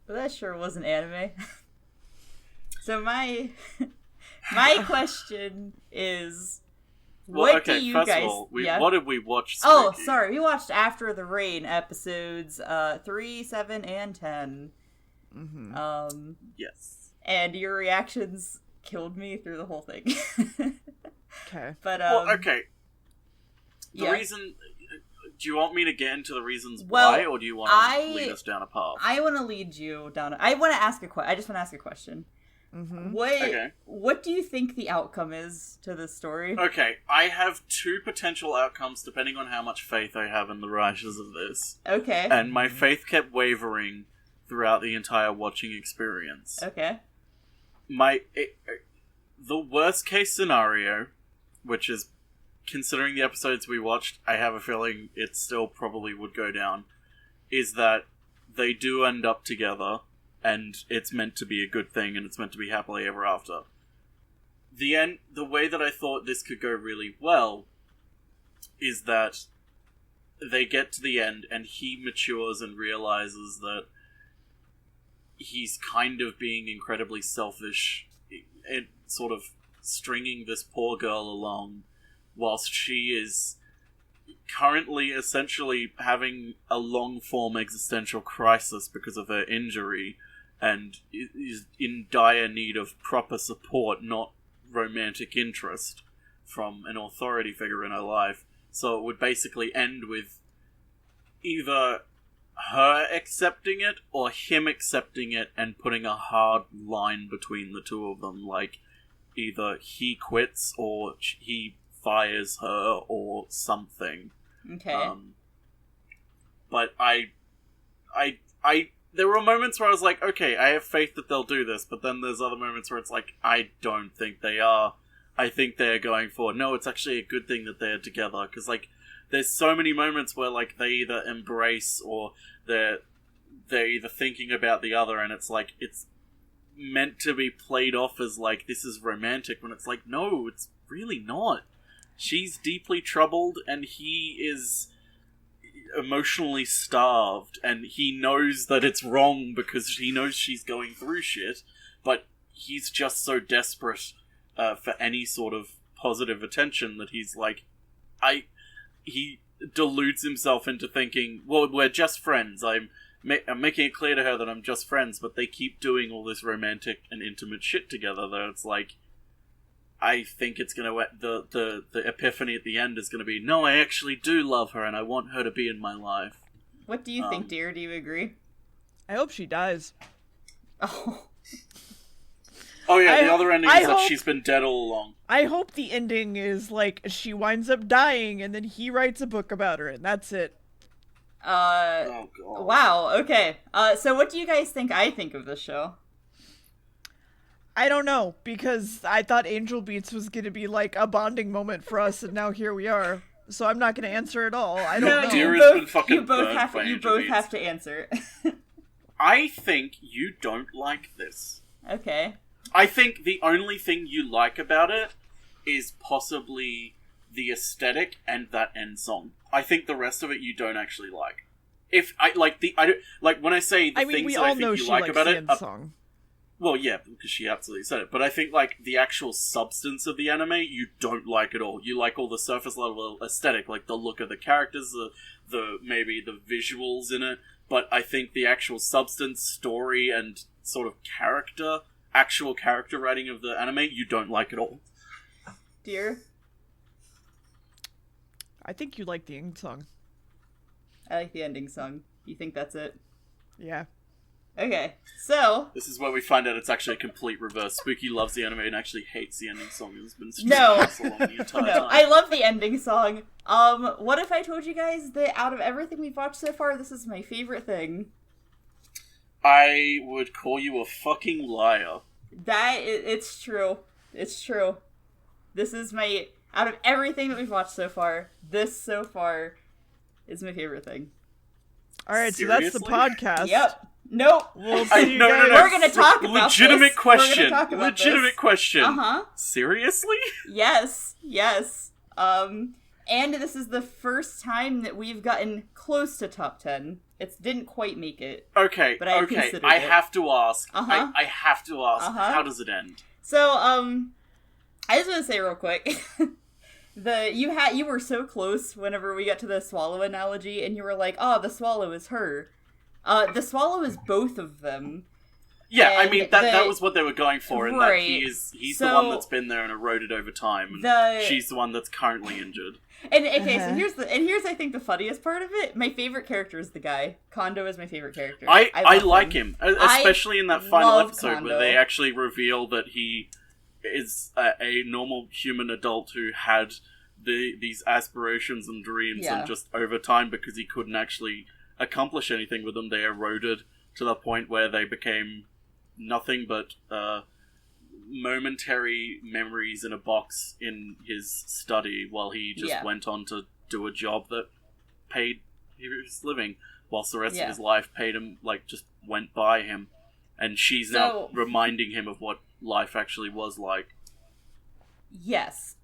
But that sure wasn't anime. So my question is, what do you guys... what did we watch, Spooky? Oh, sorry, we watched After the Rain episodes 3, 7, and 10. Mm-hmm. Yes. And your reactions killed me through the whole thing. Okay. But, okay. The reason... Do you want me to get into the reasons why, or do you want to lead us down a path? I want to lead you down. I want to ask I just want to ask a question. Mm-hmm. What do you think the outcome is to this story? Okay, I have two potential outcomes depending on how much faith I have in the writers of this. Okay. And my faith kept wavering throughout the entire watching experience. Okay. The worst case scenario, which is, considering the episodes we watched, I have a feeling it still probably would go down, is that they do end up together, and it's meant to be a good thing, and it's meant to be happily ever after. The way that I thought this could go really well is that they get to the end, and he matures and realizes that he's kind of being incredibly selfish and sort of stringing this poor girl along, whilst she is currently essentially having a long-form existential crisis because of her injury and is in dire need of proper support, not romantic interest, from an authority figure in her life. So it would basically end with either her accepting it or him accepting it and putting a hard line between the two of them. Like, either he quits or he fires her or something. Okay. But there were moments where I was like, okay, I have faith that they'll do this, but then there's other moments where it's like, I don't think they are. I think they're going for, no, it's actually a good thing that they're together, because, like, there's so many moments where, like, they either embrace or they're either thinking about the other, and it's like, it's meant to be played off as, like, this is romantic, when it's like, no, it's really not. She's deeply troubled, and he is emotionally starved, and he knows that it's wrong because he knows she's going through shit, but he's just so desperate for any sort of positive attention that he's like, he deludes himself into thinking, well, we're just friends. I'm making it clear to her that I'm just friends, but they keep doing all this romantic and intimate shit together that it's like, I think it's gonna, the epiphany at the end is gonna be, no, I actually do love her and I want her to be in my life. What do you think, dear? Do you agree? I hope she dies. Oh yeah, the other ending is that she's been dead all along. I hope the ending is, like, she winds up dying and then he writes a book about her and that's it. Oh god. Wow, okay. So what do you guys think I think of this show? I don't know, because I thought Angel Beats was going to be, like, a bonding moment for us, and now here we are. So I'm not going to answer at all. I don't know. You both have to answer. I think you don't like this. Okay. I think the only thing you like about it is possibly the aesthetic and that end song. I think the rest of it you don't actually like. When I say the things that I think you like about it. Song. Well, yeah, because she absolutely said it. But I think, like, the actual substance of the anime, you don't like at all. You like all the surface level aesthetic, like the look of the characters, maybe the visuals in it. But I think the actual substance, story, and sort of actual character writing of the anime, you don't like at all. Dear? I think you like the ending song. I like the ending song. You think that's it? Yeah. Okay, so... This is where we find out it's actually a complete reverse. Spooky loves the anime and actually hates the ending song. It's been no, the entire time. I love the ending song. What if I told you guys that out of everything we've watched so far, this is my favorite thing? I would call you a fucking liar. It's true. It's true. This is my... Out of everything that we've watched so far, this so far is my favorite thing. Alright, so that's the podcast. Yep. Nope. We'll see you guys. We're going to talk about Legitimate this. question. Legitimate question. Uh-huh. Seriously? Yes. And this is the first time that we've gotten close to top 10. It didn't quite make it. Okay, but I okay. considered I it. have to ask. Uh-huh. I have to ask. Uh-huh. How does it end? So, I just want to say real quick, you were so close whenever we got to the swallow analogy, and you were like, "Oh, the swallow is her." The swallow is both of them. Yeah, and I mean that was what they were going for, and that right. he's So, the one that's been there and eroded over time, and she's the one that's currently injured. And okay, so here's I think the funniest part of it. My favorite character is the guy. Kondo is my favorite character. I like him, especially in that final episode Kondo. where they actually reveal that he is a normal human adult who had these aspirations and dreams, and just over time, because he couldn't actually accomplish anything with them, they eroded to the point where they became nothing but momentary memories in a box in his study while he just went on to do a job that paid his living, whilst the rest of his life paid him, just went by him. And she's now reminding him of what life actually was like. Yes.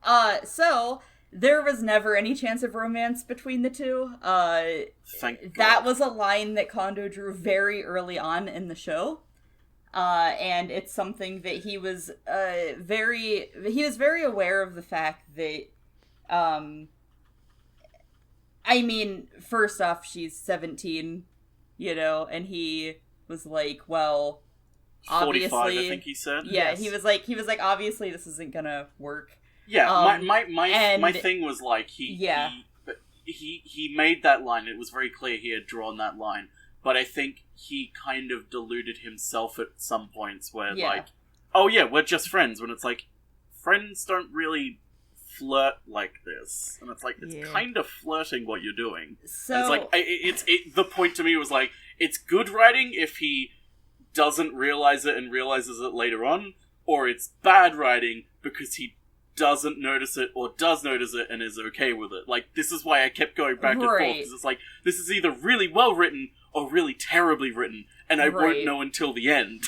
So there was never any chance of romance between the two. Thank God. That was a line that Kondo drew very early on in the show. And it's something that he was very aware of the fact that, I mean, first off, she's 17, and he was like, well, 45, obviously, I think he said. Yeah, Yes. he was like, obviously this isn't gonna work. Yeah, my thing was like he made that line. It was very clear he had drawn that line. But I think he kind of deluded himself at some points where, oh yeah, we're just friends. When it's like, friends don't really flirt like this. And it's like, it's kind of flirting what you're doing. So... And it's like, the point to me was like, it's good writing if he doesn't realize it and realizes it later on, or it's bad writing because he doesn't notice it or does notice it and is okay with it. Like, this is why I kept going back and forth, because it's like, this is either really well written or really terribly written, and I won't know until the end.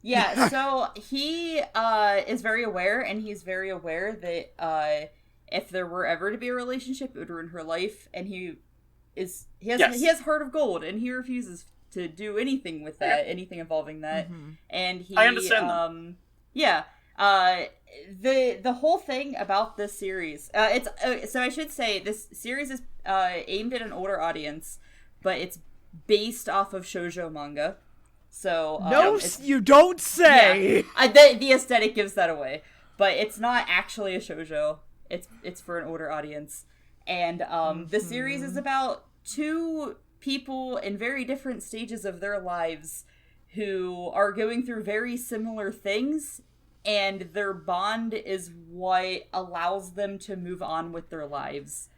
Yeah, so he is very aware, and he's very aware that if there were ever to be a relationship, it would ruin her life, and he has heart of gold, and he refuses to do anything with that, anything involving that. Mm-hmm. And he, I understand the whole thing about this series, so I should say this series is aimed at an older audience, but it's based off of shoujo manga. So you don't say. Yeah, the aesthetic gives that away, but it's not actually a shoujo. It's for an older audience, and the series is about two people in very different stages of their lives who are going through very similar things, and their bond is what allows them to move on with their lives.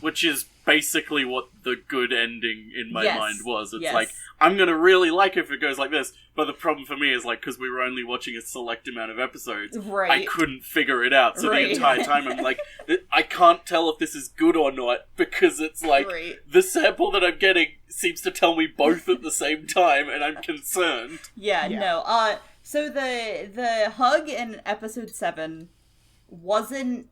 Which is basically what the good ending in my mind was. It's like, I'm gonna really like it if it goes like this, but the problem for me is, like, because we were only watching a select amount of episodes, I couldn't figure it out, so the entire time I'm like, I can't tell if this is good or not, because it's like, the sample that I'm getting seems to tell me both at the same time, and I'm concerned. So the hug in episode 7 wasn't...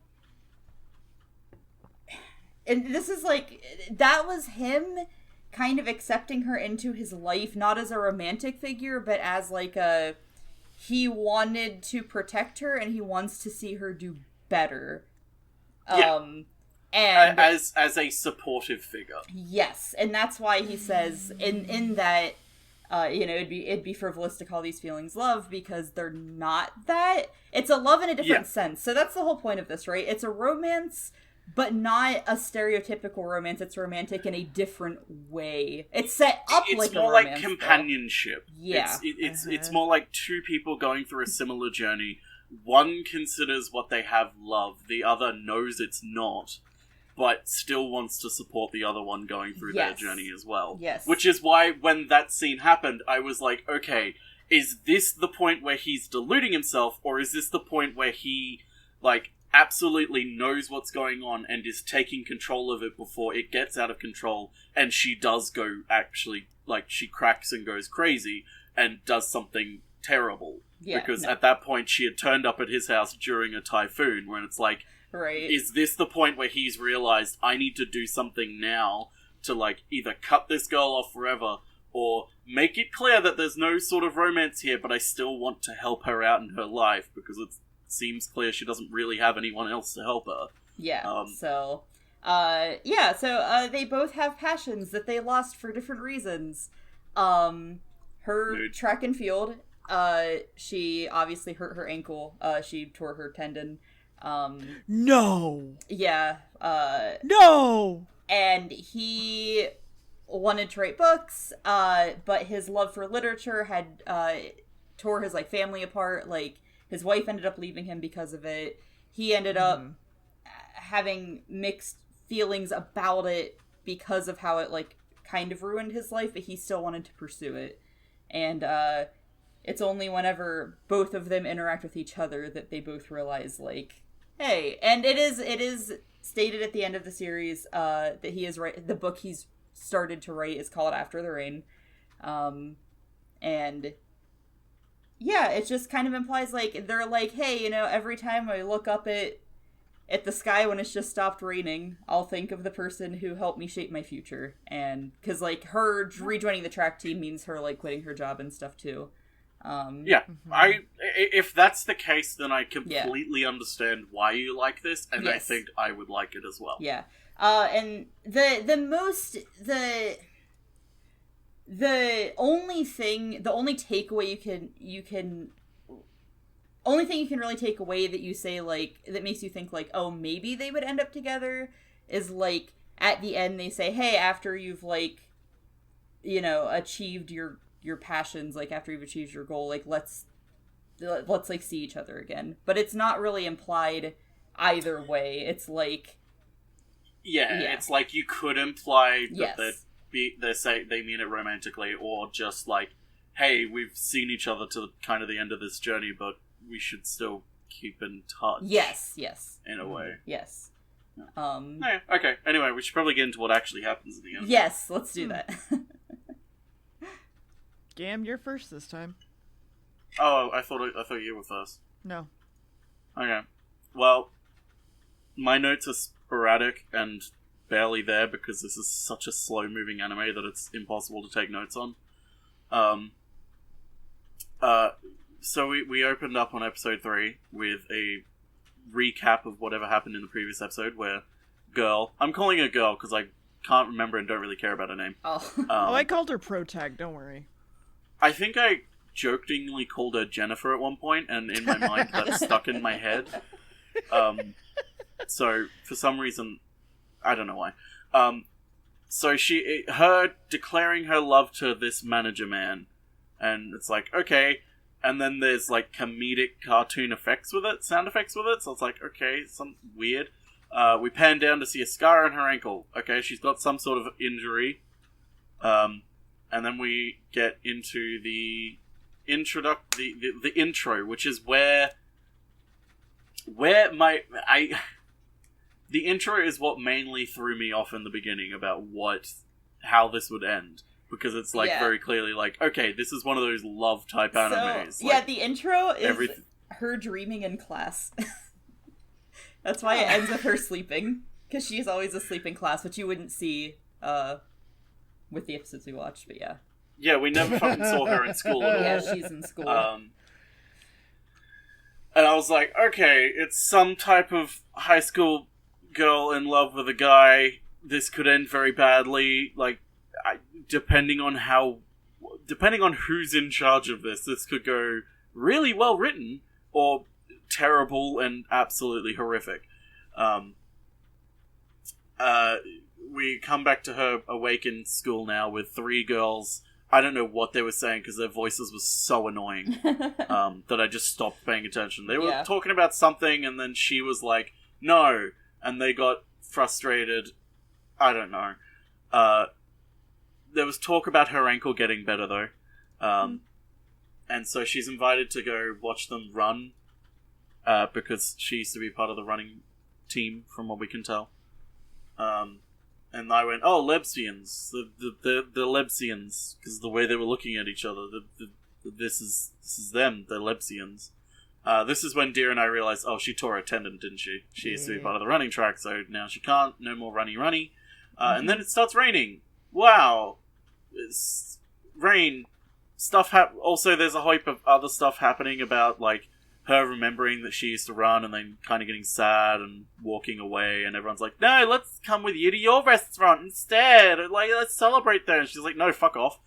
And this is like, that was him kind of accepting her into his life, not as a romantic figure, but as like he wanted to protect her and he wants to see her do better. And as a supportive figure. Yes, and that's why he says in that, it'd be frivolous to call these feelings love, because they're not that. It's a love in a different sense. So that's the whole point of this, right? It's a romance, but not a stereotypical romance. It's romantic in a different way. It's set up like a romance. It's more like companionship. Though. Yeah. It's more like two people going through a similar journey. One considers what they have love. The other knows it's not, but still wants to support the other one going through their journey as well. Yes. Which is why when that scene happened, I was like, okay, is this the point where he's deluding himself, or is this the point where he, like, absolutely knows what's going on and is taking control of it before it gets out of control, and she does go, actually, like, she cracks and goes crazy and does something terrible. Because at that point she had turned up at his house during a typhoon, where it's like, Right. Is this the point where he's realized, I need to do something now to, like, either cut this girl off forever, or make it clear that there's no sort of romance here, but I still want to help her out in her life, because it seems clear she doesn't really have anyone else to help her. Yeah, so they both have passions that they lost for different reasons. Her track and field, she obviously hurt her ankle. She tore her tendon. No! Yeah. No! And he wanted to write books, but his love for literature had tore his, like, family apart. Like, his wife ended up leaving him because of it. He ended up having mixed feelings about it because of how it, like, kind of ruined his life, but he still wanted to pursue it. And it's only whenever both of them interact with each other that they both realize, like, hey, and it is stated at the end of the series that he is the book he's started to write is called After the Rain. And yeah, it just kind of implies, like, they're like, hey, you know, every time I look up at the sky when it's just stopped raining, I'll think of the person who helped me shape my future. And because, like, her rejoining the track team means her, like, quitting her job and stuff too. If that's the case, then I completely understand why you like this, and I think I would like it as well. Yeah. And the only takeaway only thing you can really take away that you say, like, that makes you think, like, oh, maybe they would end up together is, like, at the end they say, hey, after you've, like, you know, achieved your passions, like, after you've achieved your goal, like, let's like see each other again. But it's not really implied either way. It's like, it's like you could imply that yes. they mean it romantically, or just like, hey, we've seen each other to kind of the end of this journey, but we should still keep in touch. Yes. In a way. Yes. Yeah. Okay. Anyway, we should probably get into what actually happens at the end. Yes, let's do that. Gam, you're first this time. Oh, I thought you were first. No. Okay. Well, my notes are sporadic and barely there because this is such a slow-moving anime that it's impossible to take notes on. So we opened up on episode 3 with a recap of whatever happened in the previous episode, where girl... I'm calling her girl because I can't remember and don't really care about her name. Oh. I called her Protag, don't worry. I think I jokingly called her Jennifer at one point, and in my mind that stuck in my head. So, for some reason, I don't know why. So her declaring her love to this manager man, and it's like, okay, and then there's, like, comedic cartoon effects with it, sound effects with it, so it's like, okay, something weird. We pan down to see a scar on her ankle. Okay, she's got some sort of injury. And then we get into the intro, which is where the intro is what mainly threw me off in the beginning about how this would end. Because it's, like, very clearly, like, okay, this is one of those love-type animes. So, like, the intro is her dreaming in class. That's why it ends with her sleeping. Because she's always asleep in class, which you wouldn't see, with the episodes we watched, but yeah. Yeah, we never fucking saw her in school at all. Yeah, she's in school. And I was like, okay, it's some type of high school girl in love with a guy. This could end very badly. Like, depending on who's in charge of this could go really well written or terrible and absolutely horrific. We come back to her awake in school now with 3 girls. I don't know what they were saying because their voices were so annoying that I just stopped paying attention. They were talking about something and then she was like, no, and they got frustrated. I don't know. There was talk about her ankle getting better though. And so she's invited to go watch them run because she used to be part of the running team from what we can tell. And I went, oh, lesbians, the lesbians, because the way they were looking at each other, this is them, the lesbians. This is when Deer and I realized, oh, she tore her tendon, didn't she? She used to be part of the running track, so now she can't. No more runny. And then it starts raining. Wow. It's rain. Stuff also, there's a hype of other stuff happening about, like, her remembering that she used to run and then kind of getting sad and walking away, and everyone's like, no, let's come with you to your restaurant instead. Like, let's celebrate there. And she's like, no, fuck off.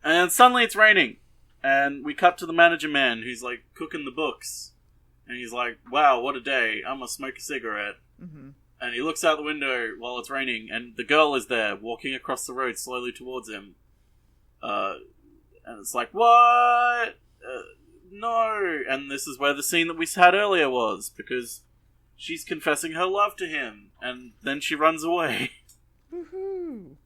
And suddenly it's raining. And we cut to the manager man who's, like, cooking the books. And he's like, wow, what a day. I'm gonna smoke a cigarette. Mm-hmm. And he looks out the window while it's raining, and the girl is there, walking across the road slowly towards him. And it's like, what? No. And this is where the scene that we had earlier was, because she's confessing her love to him, and then she runs away. Woohoo!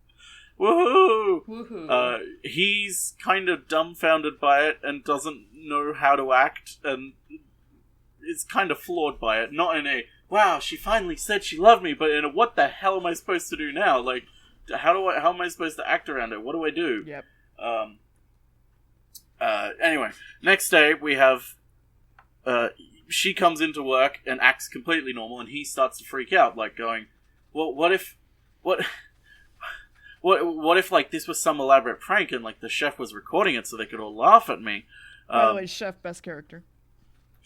Woohoo! Woohoo! He's kind of dumbfounded by it and doesn't know how to act, and is kind of floored by it. Not in a, wow, she finally said she loved me, but in a, what the hell am I supposed to do now? Like, how am I supposed to act around it? What do I do? Yep. Anyway, next day we have, she comes into work and acts completely normal, and he starts to freak out, like going, well, what if, like, this was some elaborate prank and, like, the chef was recording it so they could all laugh at me? By the way, chef, best character.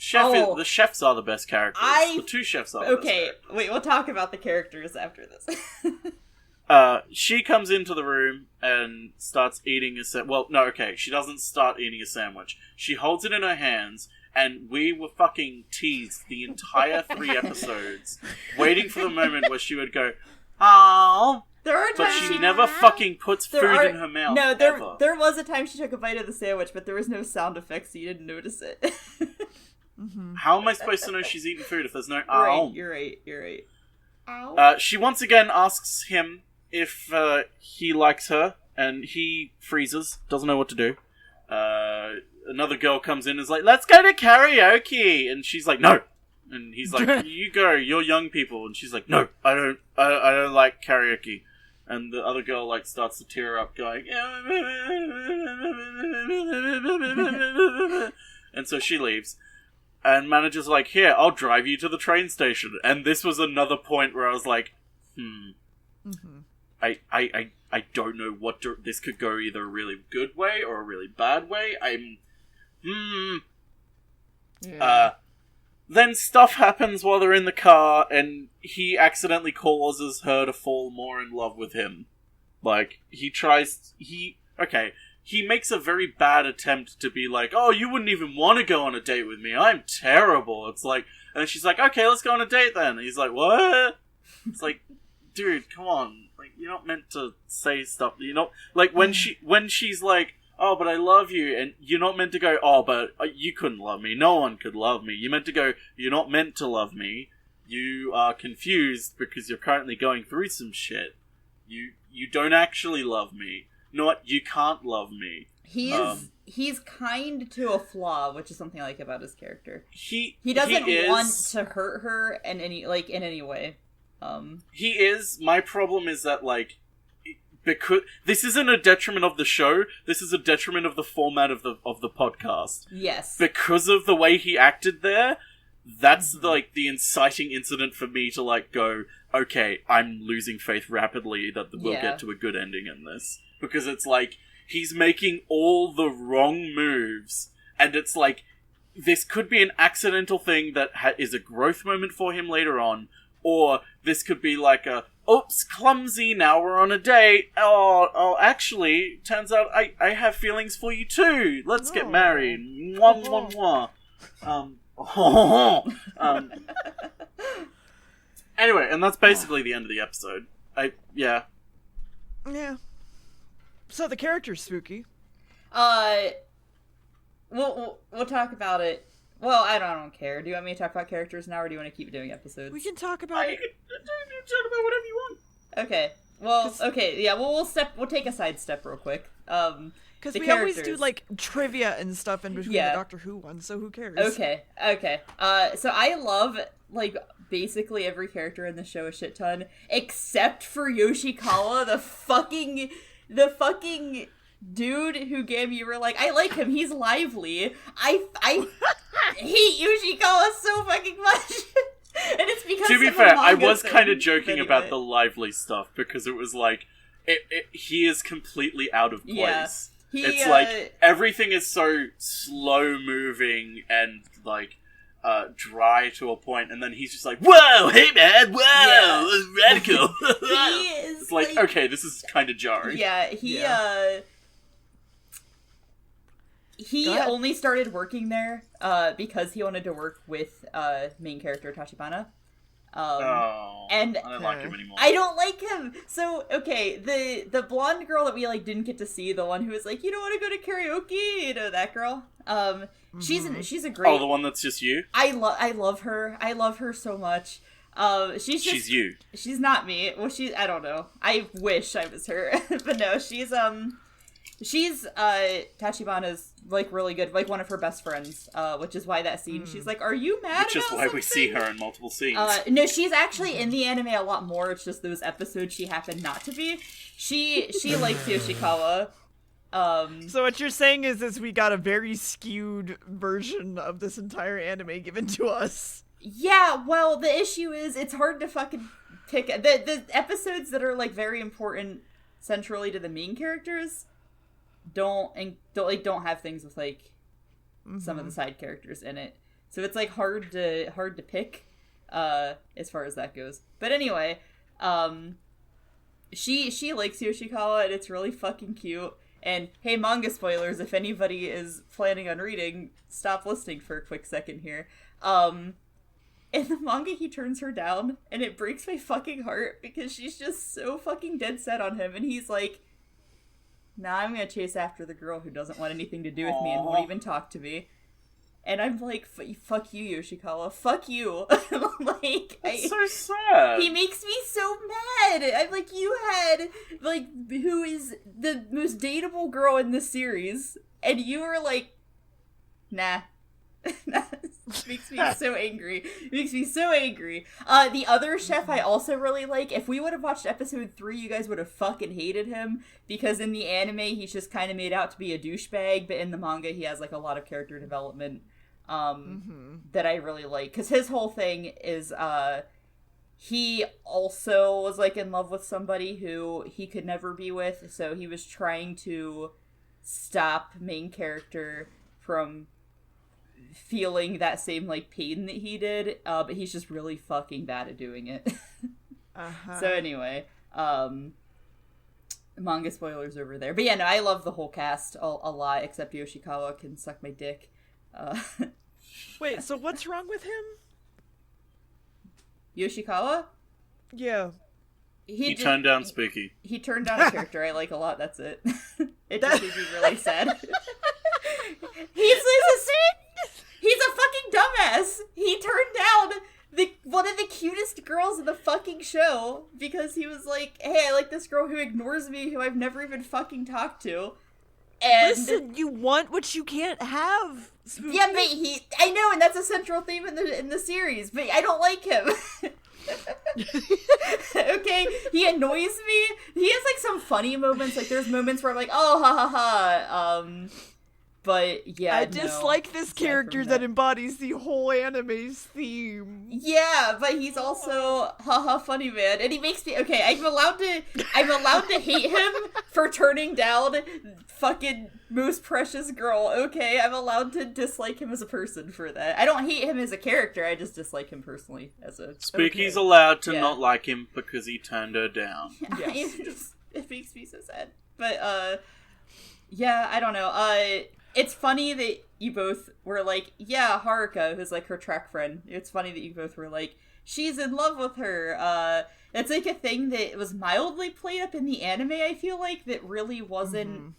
The chefs are the best characters. The two chefs are the best characters. Wait, we'll talk about the characters after this. She comes into the room and starts eating she doesn't start eating a sandwich. She holds it in her hands, and we were fucking teased the entire 3 episodes, waiting for the moment where she would go, "Aww." But she never fucking puts food in her mouth. No, there was a time she took a bite of the sandwich, but there was no sound effects, so you didn't notice it. Mm-hmm. How am I supposed to know she's eating food if there's no Right, you're right. Ow. She once again asks him if he likes her, and he freezes, doesn't know what to do. Another girl comes in and is like, let's go to karaoke! And she's like, no! And he's like, you go, you're young people. And she's like, no, I don't like karaoke. And the other girl, like, starts to tear up, going, and so she leaves. And manager's like, here, I'll drive you to the train station. And this was another point where I was like, Mm-hmm. I don't know what this could go either a really good way or a really bad way. Then stuff happens while they're in the car, and he accidentally causes her to fall more in love with him. Like, he makes a very bad attempt to be like, oh, you wouldn't even want to go on a date with me, I'm terrible. It's like, and she's like, okay, let's go on a date then. And he's like, what? It's like, dude, come on. Like, you're not meant to say stuff, you know? Like, when she's like, oh, but I love you, and you're not meant to go, oh, but you couldn't love me, no one could love me. You're meant to go, you're not meant to love me. You are confused because you're currently going through some shit. You don't actually love me. Not, you can't love me. He's kind to a flaw, which is something I like about his character. He doesn't want to hurt her in any way. He is. My problem is that, like, because this isn't a detriment of the show, this is a detriment of the format of the podcast. Yes. Because of the way he acted there, that's like the inciting incident for me to, like, go, okay, I'm losing faith rapidly that we'll get to a good ending in this. Because it's like, he's making all the wrong moves, and it's like, this could be an accidental thing that is a growth moment for him later on, or this could be like a, oops, clumsy, now we're on a date. Oh, actually, turns out I have feelings for you too. Let's get married. Mwah, mwah, mwah. Anyway, and that's basically the end of the episode. Yeah. So the character's spooky. We'll talk about it. Well, I don't care. Do you want me to talk about characters now, or do you want to keep doing episodes? We can talk about it. You can talk about whatever you want. Okay. Well, okay. Yeah. Well, we'll take a side step real quick. Because we always do like trivia and stuff in between the Doctor Who ones, so who cares? Okay. So I love like basically every character in the show a shit ton, except for Yoshikawa, the fucking dude who gave you were like, I like him, he's lively. I hate Yoshikawa so fucking much. And it's because to be of fair, the I manga was thing. kind of joking Anyway. about the lively stuff because it was like he is completely out of place. Yeah. It's like everything is so slow moving and like dry to a point, and then he's just like, "Whoa, hey man, whoa, radical." He is It's like, okay, this is kind of jarring. Yeah, he only started working there because he wanted to work with main character Tachibana. And I don't like him anymore. I don't like him. So okay, the blonde girl that we like didn't get to see, the one who was like, you don't want to go to karaoke, you know that girl. She's a great. Oh, the one that's just you. I love her. I love her so much. She's you. She's not me. Well, I don't know. I wish I was her, but no, she's Tachibana's like really good, like one of her best friends, which is why that scene she's like, are you mad Which is about why something? we see her in multiple scenes. No, she's actually in the anime a lot more. It's just those episodes she happened not to be. She likes Yoshikawa. So what you're saying is we got a very skewed version of this entire anime given to us. Yeah, well, the issue is it's hard to fucking pick the episodes that are like very important centrally to the main characters don't have things with like some of the side characters in it. So it's like hard to pick as far as that goes. But anyway, she likes Yoshikawa and it's really fucking cute. And hey, manga spoilers, if anybody is planning on reading, stop listening for a quick second here. In the manga, he turns her down, and it breaks my fucking heart because she's just so fucking dead set on him, and he's like, nah, I'm gonna chase after the girl who doesn't want anything to do with me and won't even talk to me. And I'm like, fuck you, Yoshikawa. Fuck you. Like, That's so sad. He makes me so mad. I'm like, you had, like, who is the most dateable girl in this series, and you were like, nah. It makes me so angry. It makes me so angry. The other chef I also really like. If we would have watched episode 3, you guys would have fucking hated him, because in the anime he's just kind of made out to be a douchebag, but in the manga he has like a lot of character development that I really like, because his whole thing is he also was like in love with somebody who he could never be with, so he was trying to stop main character from feeling that same like pain that he did, but he's just really fucking bad at doing it. So anyway, manga spoilers over there, but yeah, no, I love the whole cast a lot, except Yoshikawa can suck my dick. Wait, so what's wrong with him? Yoshikawa? Yeah. He turned down Spooky. He turned down a character I like a lot, that's it. It just made me really sad. He's a fucking dumbass. He turned down one of the cutest girls in the fucking show because he was like, hey, I like this girl who ignores me, who I've never even fucking talked to. And listen, you want what you can't have. Spooky. Yeah, but I know, and that's a central theme in the series, but I don't like him. Okay, he annoys me. He has like some funny moments, like there's moments where I'm like, oh, ha ha ha. But yeah, I dislike this character that embodies the whole anime's theme. Yeah, but he's also haha funny man, and he makes me okay. I'm allowed to hate him for turning down fucking most precious girl. Okay, I'm allowed to dislike him as a person for that. I don't hate him as a character. I just dislike him personally as a. Spooky's allowed to not like him because he turned her down. Yes. It makes me so sad. But yeah, I don't know. It's funny that you both were like, yeah, Haruka, who's like her track friend. It's funny that you both were like, she's in love with her. It's like a thing that was mildly played up in the anime, I feel like, that really wasn't...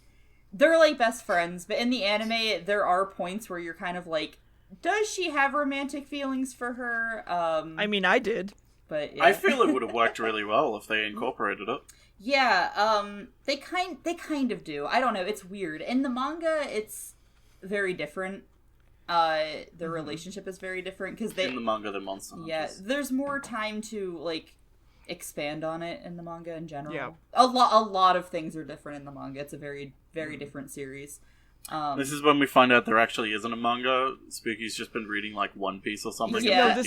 They're like best friends, but in the anime, there are points where you're kind of like, does she have romantic feelings for her? I mean, I did. But yeah. I feel it would have worked really well if they incorporated it. Yeah, they kind of do. I don't know, it's weird. In the manga, it's very different. The relationship is very different because in the manga, the monster hunters. Yeah, there's more time to like expand on it in the manga in general. Yeah. A lot of things are different in the manga. It's a very, very different series. This is when we find out there actually isn't a manga. Spooky's just been reading like One Piece or something. Yeah. And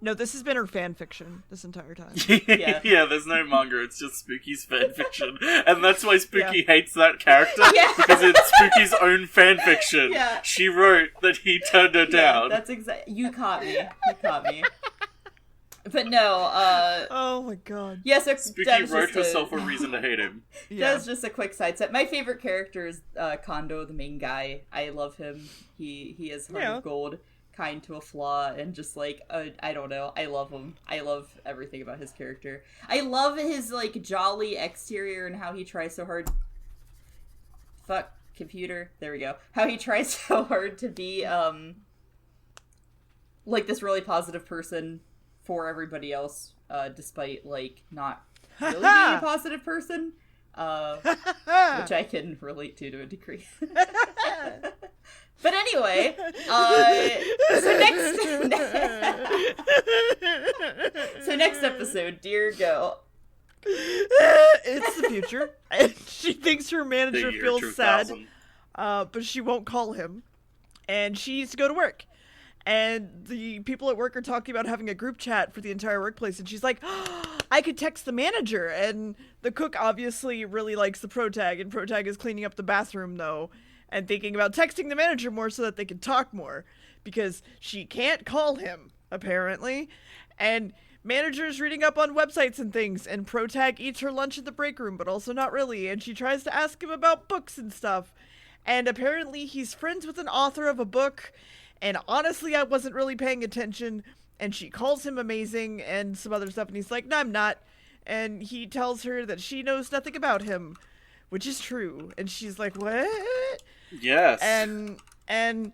No, this has been her fan fiction this entire time. Yeah. Yeah, there's no manga, it's just Spooky's fan fiction. And that's why Spooky hates that character, because it's Spooky's own fan fiction. Yeah. She wrote that he turned her down. That's you caught me. But no, Oh my god. yes, Spooky wrote herself a reason to hate him. That's just a quick side set. My favorite character is Kondo, the main guy. I love him. He is heart of gold, kind to a flaw, and just like I don't know. I love him. I love everything about his character. I love his like jolly exterior and how he tries so hard. Fuck computer. There we go. How he tries so hard to be like this really positive person for everybody else, despite like not really being a positive person, which I can relate to a degree. But anyway, so next episode, dear go. It's the future, and she thinks her manager feels sad, but she won't call him, and she needs to go to work. And the people at work are talking about having a group chat for the entire workplace, and she's like, I could text the manager. And the cook obviously really likes the protag, and protag is cleaning up the bathroom, though, and thinking about texting the manager more so that they can talk more, because she can't call him, apparently. And manager's reading up on websites and things, and protag eats her lunch in the break room, but also not really, and she tries to ask him about books and stuff. And apparently he's friends with an author of a book. And honestly, I wasn't really paying attention, and she calls him amazing and some other stuff, and he's like, no, I'm not. And he tells her that she knows nothing about him, which is true. And she's like, what? Yes. And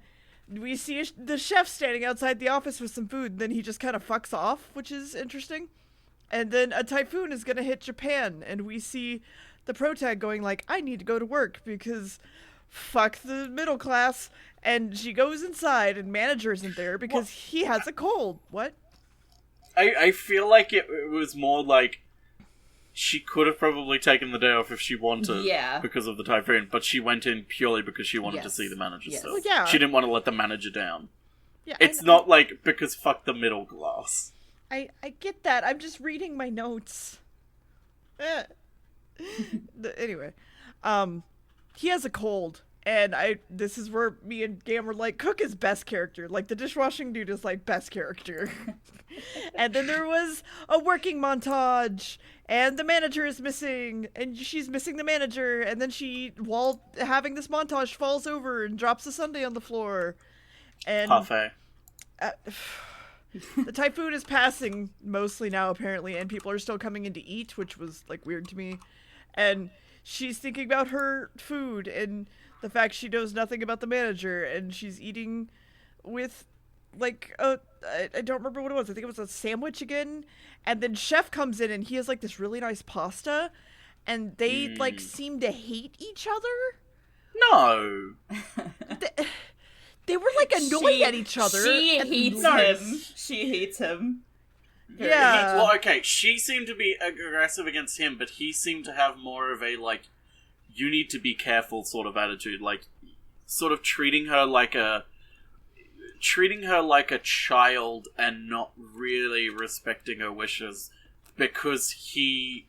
we see the chef standing outside the office with some food, and then he just kind of fucks off, which is interesting. And then a typhoon is going to hit Japan, and we see the protag going like, I need to go to work because fuck the middle class. And she goes inside, and manager isn't there because he has a cold. What? I feel like it was more like she could have probably taken the day off if she wanted, because of the typhoon, but she went in purely because she wanted to see the manager still. Well, yeah. She didn't want to let the manager down. Yeah, it's not like because fuck the middle class. I get that. I'm just reading my notes. Anyway, he has a cold. And this is where me and Gam were like, Cook is best character. Like, the dishwashing dude is, like, best character. And then there was a working montage, and the manager is missing, and she's missing the manager, and then she, while having this montage, falls over and drops a sundae on the floor. And Parfait. The typhoon is passing mostly now, apparently, and people are still coming in to eat, which was, like, weird to me. And she's thinking about her food, and the fact she knows nothing about the manager, and she's eating with, like, I don't remember what it was. I think it was a sandwich again. And then Chef comes in, and he has, like, this really nice pasta, and they, like, seem to hate each other. No. They were, like, annoyed at each other. She hates him. She hates him. Yeah. Well, okay, she seemed to be aggressive against him, but he seemed to have more of a, like, you need to be careful sort of attitude, like sort of treating her like a child and not really respecting her wishes because he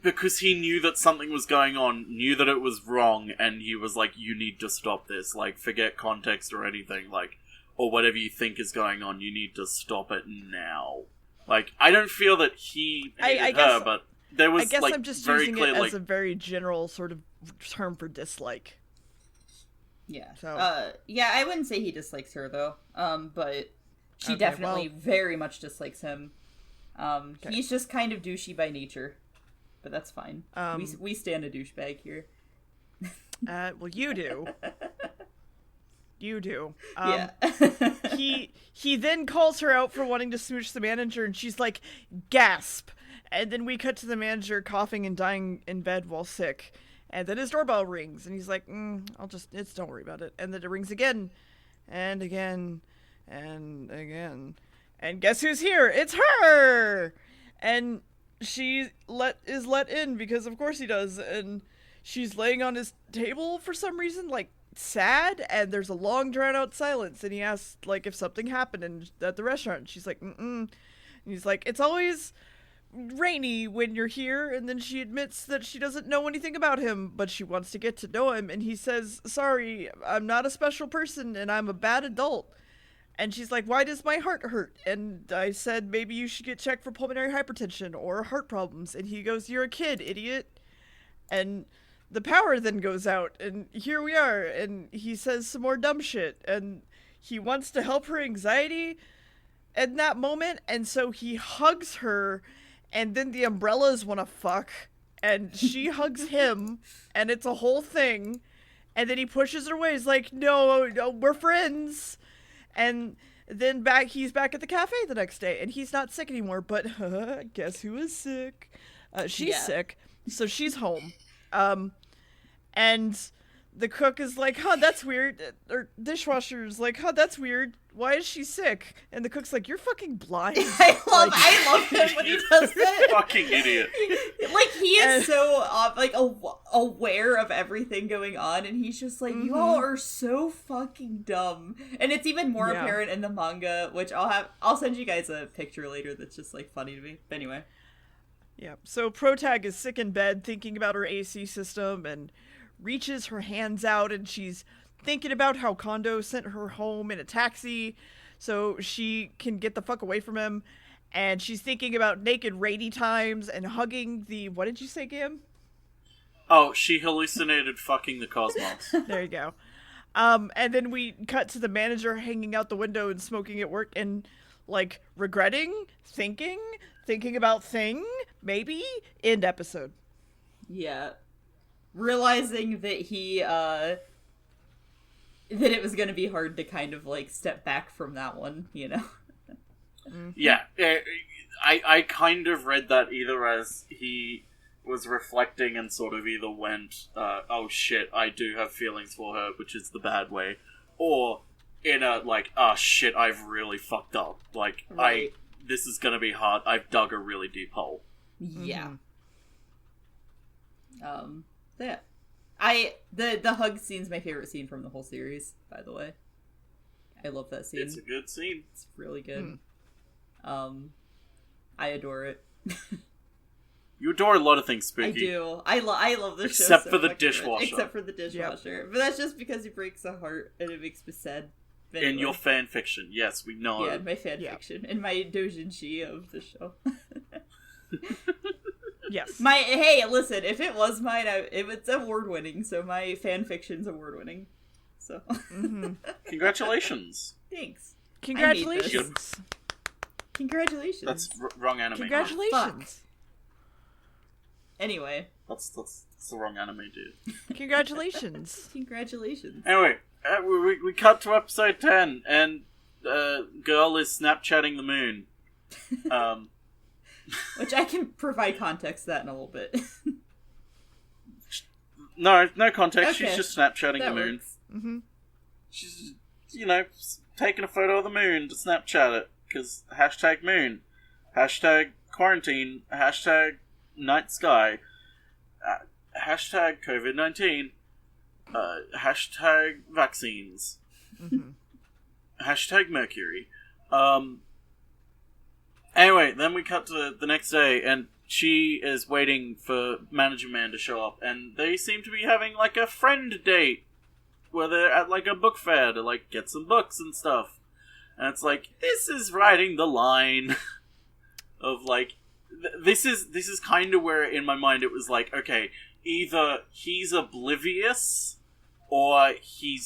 knew that something was going on, knew that it was wrong, and he was like, you need to stop this, like, forget context or anything, like, or whatever you think is going on, you need to stop it now. Like, I don't feel that he hated her, but there was, I guess like, I'm just very using clear, it as like, a very general sort of term for dislike. Yeah. So. Yeah, I wouldn't say he dislikes her, though. But she definitely very much dislikes him. He's just kind of douchey by nature. But that's fine. We stand a douchebag here. Well, you do. You do. Yeah. He then calls her out for wanting to smooch the manager, and she's like, gasp. And then we cut to the manager coughing and dying in bed while sick. And then his doorbell rings, and he's like, don't worry about it. And then it rings again, and again, and again. And guess who's here? It's her! And she is let in because of course he does. And she's laying on his table for some reason, like, sad, and there's a long drawn out silence, and he asks like if something happened at the restaurant, and she's like and he's like, it's always rainy when you're here, and then she admits that she doesn't know anything about him, but she wants to get to know him, and he says, sorry, I'm not a special person and I'm a bad adult. And she's like, why does my heart hurt? And I said, maybe you should get checked for pulmonary hypertension or heart problems. And he goes, you're a kid, idiot. And the power then goes out, and here we are, and he says some more dumb shit, and he wants to help her anxiety in that moment, and so he hugs her, and then the umbrellas want to fuck, and she hugs him, and it's a whole thing, and then he pushes her away. He's like, no, we're friends. And then he's back at the cafe the next day, and he's not sick anymore, but guess who is sick? She's sick, so she's home. And the cook is like, huh, that's weird. Or dishwasher's like, huh, that's weird. Why is she sick? And the cook's like, you're fucking blind. I love him when he does that. Fucking idiot. Like, he is so, aware of everything going on, and he's just like, you all are so fucking dumb. And it's even more apparent in the manga, which I'll send you guys a picture later that's just, like, funny to me. But anyway. Yeah, so Protag is sick in bed thinking about her AC system and reaches her hands out, and she's thinking about how Kondo sent her home in a taxi so she can get the fuck away from him, and she's thinking about naked rainy times and hugging the, what did you say, Gam? Oh, she hallucinated fucking the cosmos. There you go. And then we cut to the manager hanging out the window and smoking at work and, like, regretting, thinking about thing, maybe, end episode. Yeah. Realizing that that it was going to be hard to kind of, like, step back from that one, you know? Yeah. I kind of read that either as he was reflecting and sort of either went, oh shit, I do have feelings for her, which is the bad way, or in a, like, oh shit, I've really fucked up. Like, right. This is gonna be hard. I've dug a really deep hole. Yeah. Yeah. The hug scene's my favorite scene from the whole series, by the way. I love that scene. It's a good scene. It's really good. I adore it. You adore a lot of things, Spooky. I do. I love this show Except so for the much. dishwasher. Except for the dishwasher. Yep. But that's just because he breaks a heart and it makes me sad. Anyway. In your fan fiction, yes, we know. Yeah, in my fan fiction. In my doujinshi of the show. Yes. Hey, listen, if it was mine, it's award-winning, so my fan fiction's award-winning. So. Congratulations. Thanks. Congratulations. Congratulations. That's wrong anime. Congratulations. Anyway. That's the wrong anime, dude. Congratulations. Congratulations. Anyway, we cut to episode 10, and girl is Snapchatting the moon. Which I can provide context to that in a little bit. No context. Okay. She's just Snapchatting the moon. Mm-hmm. She's, taking a photo of the moon to Snapchat it. Because #moon, #quarantine, #night sky, #COVID-19, #vaccines, #Mercury. Anyway, then we cut to the next day, and she is waiting for Manager Man to show up, and they seem to be having, like, a friend date, where they're at, like, a book fair to, like, get some books and stuff. And it's like, this is riding the line of, like, this is kind of where, in my mind, it was like, okay, either he's oblivious, or he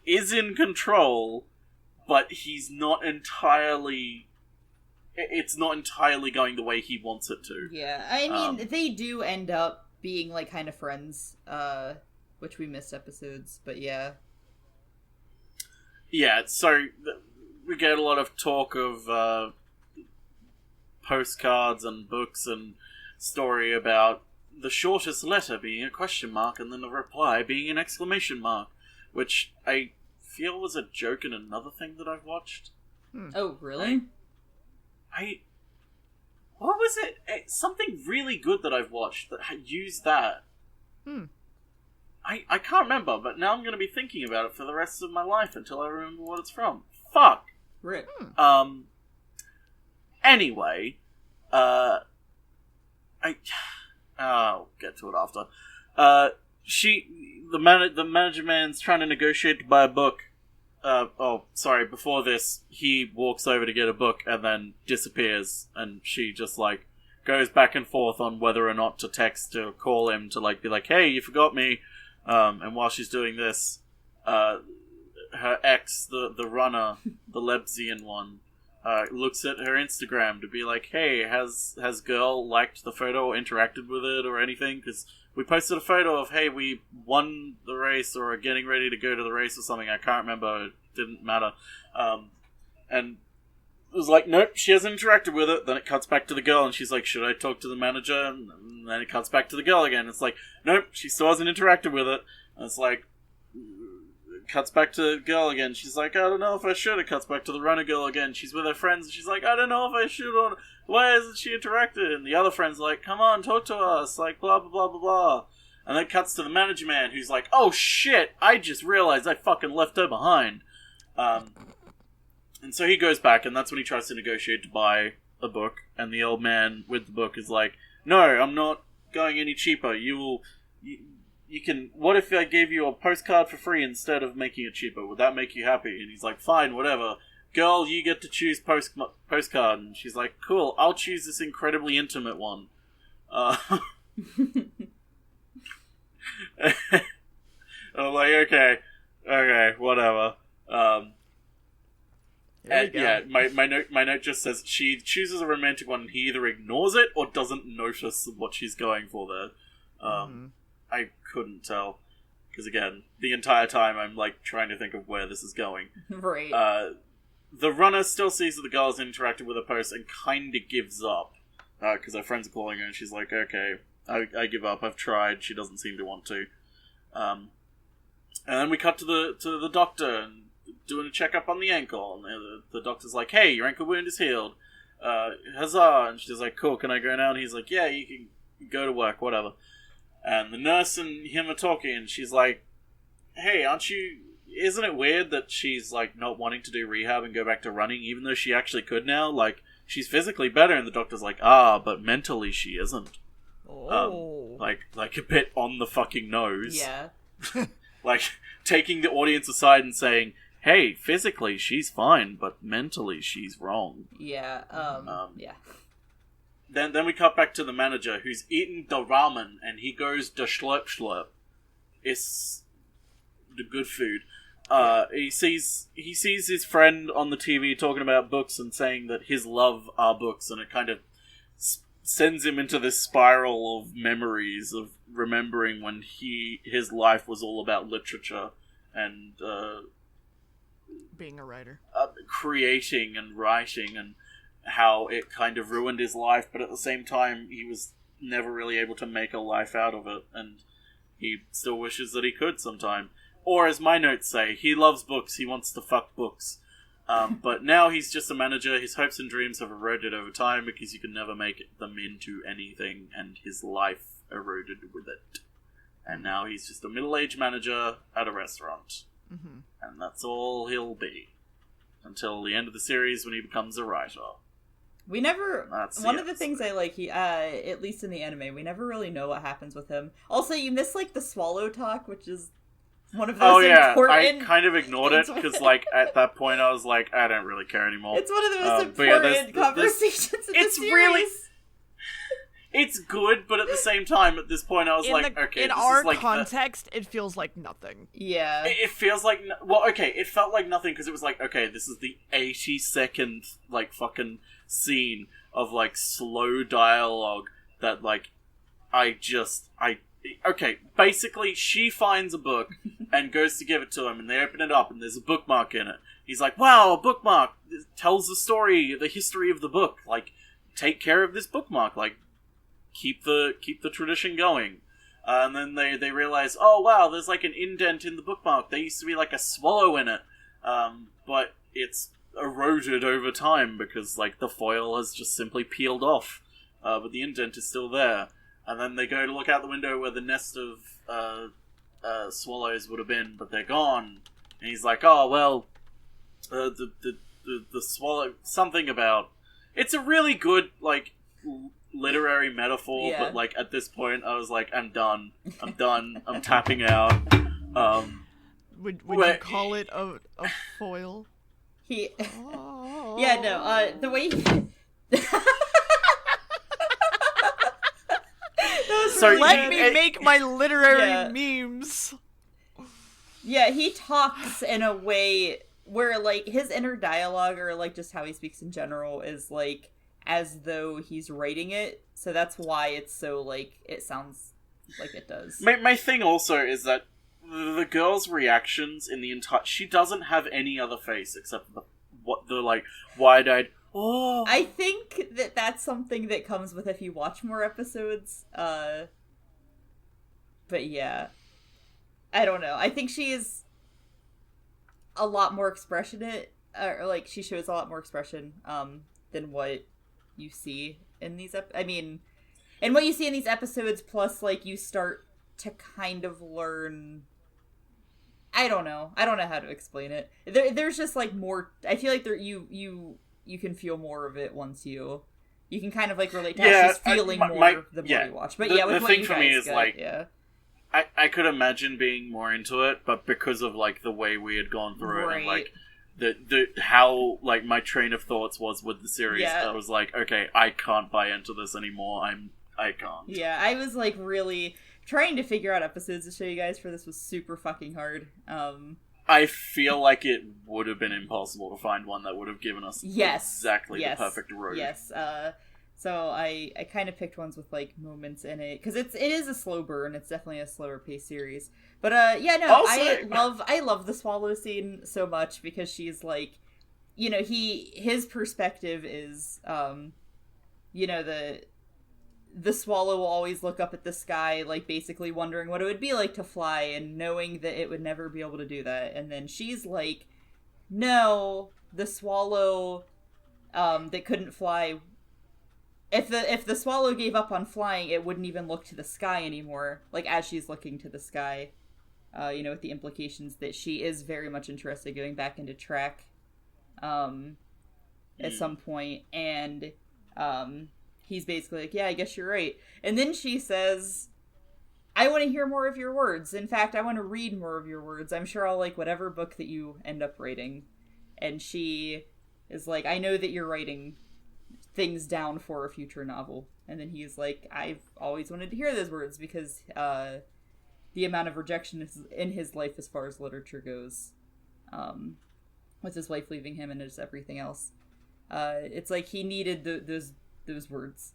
is in control, but he's not entirely... It's not entirely going the way he wants it to. Yeah, I mean, they do end up being, like, kind of friends, which we missed episodes, but yeah. Yeah, so we get a lot of talk of postcards and books and story about the shortest letter being a question mark and then the reply being an exclamation mark, which I feel was a joke in another thing that I've watched. Oh, really? What was it? Something really good that I've watched that used that. I can't remember, but now I'm going to be thinking about it for the rest of my life until I remember what it's from. Fuck. Rip. Anyway, I'll get to it after. The manager man's trying to negotiate to buy a book. Before this, he walks over to get a book and then disappears, and she just, like, goes back and forth on whether or not to text or call him to, like, be like, hey, you forgot me. And while she's doing this, her ex, the runner, the Lebsian one, looks at her Instagram to be like, hey, has girl liked the photo or interacted with it or anything? Because we posted a photo of, hey, we won the race or are getting ready to go to the race or something. I can't remember. It didn't matter. And it was like, nope, she hasn't interacted with it. Then it cuts back to the girl and she's like, should I talk to the manager? And then it cuts back to the girl again. It's like, nope, she still hasn't interacted with it. And it's like, cuts back to the girl again. She's like, I don't know if I should. It cuts back to the runner girl again. She's with her friends and she's like, I don't know if I should or why hasn't she interacted? And the other friend's like, come on, talk to us. Like, blah, blah, blah, blah, blah. And then it cuts to the manager man who's like, oh shit, I just realized I fucking left her behind. And so he goes back and that's when he tries to negotiate to buy a book. And the old man with the book is like, no, I'm not going any cheaper. You can. What if I gave you a postcard for free instead of making it cheaper? Would that make you happy? And he's like, fine, whatever. Girl, you get to choose postcard. And she's like, cool, I'll choose this incredibly intimate one. I'm like, okay, whatever. My note just says she chooses a romantic one and he either ignores it or doesn't notice what she's going for there. I couldn't tell. Because again, the entire time I'm like trying to think of where this is going. Right. The runner still sees that the girl has interacted with her post and kind of gives up. Because her friends are calling her and she's like, okay, I give up, I've tried, she doesn't seem to want to. And then we cut to the doctor and doing a checkup on the ankle. And the doctor's like, hey, your ankle wound is healed. Huzzah! And she's like, cool, can I go now? And he's like, yeah, you can go to work, whatever. And the nurse and him are talking, and she's like, hey, isn't it weird that she's, like, not wanting to do rehab and go back to running, even though she actually could now? Like, she's physically better, and the doctor's like, but mentally she isn't. Oh. Like a bit on the fucking nose. Yeah. Like, taking the audience aside and saying, hey, physically she's fine, but mentally she's wrong. Yeah, yeah. Then we cut back to the manager who's eating the ramen and he goes the slurp slurp. It's the good food. He sees his friend on the TV talking about books and saying that his love are books, and it kind of sends him into this spiral of memories of remembering when his life was all about literature and being a writer, creating and writing, and how it kind of ruined his life, but at the same time he was never really able to make a life out of it, and he still wishes that he could sometime. Or as my notes say, he loves books, he wants to fuck books. But now he's just a manager, his hopes and dreams have eroded over time because you can never make them into anything, and his life eroded with it. And now he's just a middle-aged manager at a restaurant. Mm-hmm. And that's all he'll be. Until the end of the series when he becomes a writer. We never. One of the things I like, at least in the anime, we never really know what happens with him. Also, you miss like the swallow talk, which is one of those important. I kind of ignored it because, like, at that point, I was like, I don't really care anymore. It's one of the most important conversations in the series. Really, it's good, but at the same time, at this point, I was okay. In our context, it feels like nothing. Yeah, it feels like it felt like nothing because it was like, okay, this is the 80-second like fucking scene of like slow dialogue that like okay, basically she finds a book and goes to give it to him and they open it up and there's a bookmark in it. He's like, wow, a bookmark. It tells the story, the history of the book. Like, take care of this bookmark. Like, keep the tradition going. And then they realize, oh wow, there's like an indent in the bookmark. There used to be like a swallow in it. But it's eroded over time because, like, the foil has just simply peeled off. But the indent is still there. And then they go to look out the window where the nest of swallows would have been, but they're gone. And he's like, oh, well, the swallow... Something about... It's a really good, like, literary metaphor, but, like, at this point, I was like, I'm done. I'm tapping out. Would you call it a foil? Oh. Yeah, no, the way he... So let me make my literary memes. Yeah, he talks in a way where, like, his inner dialogue, or, like, just how he speaks in general, is, like, as though he's writing it. So that's why it's so, like, it sounds like it does. My thing also is that the girl's reactions in the entire... She doesn't have any other face except the like, wide-eyed... Oh. I think that's something that comes with if you watch more episodes. But yeah. I don't know. I think she is a lot more expressionate, or like she shows a lot more expression than what you see in these and what you see in these episodes, plus like you start to kind of learn. I don't know how to explain it. There's just like more. I feel like you can feel more of it once you can kind of like relate to how she's feeling more the more you watch. But with the what thing you for guys me is get, like, I could imagine being more into it, but because of like the way we had gone through it and like the how like my train of thoughts was with the series, I was like, okay, I can't buy into this anymore. I can't. Yeah, I was like really trying to figure out episodes to show you guys for this was super fucking hard. I feel like it would have been impossible to find one that would have given us exactly the perfect road. Yes. So I kind of picked ones with like moments in it because it is a slow burn. It's definitely a slower paced series. But I love the swallow scene so much because she's like, you know, his perspective is, you know, the swallow will always look up at the sky, like basically wondering what it would be like to fly and knowing that it would never be able to do that. And then she's like, no, the swallow that couldn't fly, if the swallow gave up on flying, it wouldn't even look to the sky anymore. Like as she's looking to the sky, you know, with the implications that she is very much interested in going back into track at some point. And he's basically like, yeah, I guess you're right. And then she says, I want to hear more of your words. In fact, I want to read more of your words. I'm sure I'll like whatever book that you end up writing. And she is like, I know that you're writing things down for a future novel. And then he's like, I've always wanted to hear those words because the amount of rejection in his life as far as literature goes, with his wife leaving him and just everything else. It's like he needed those words.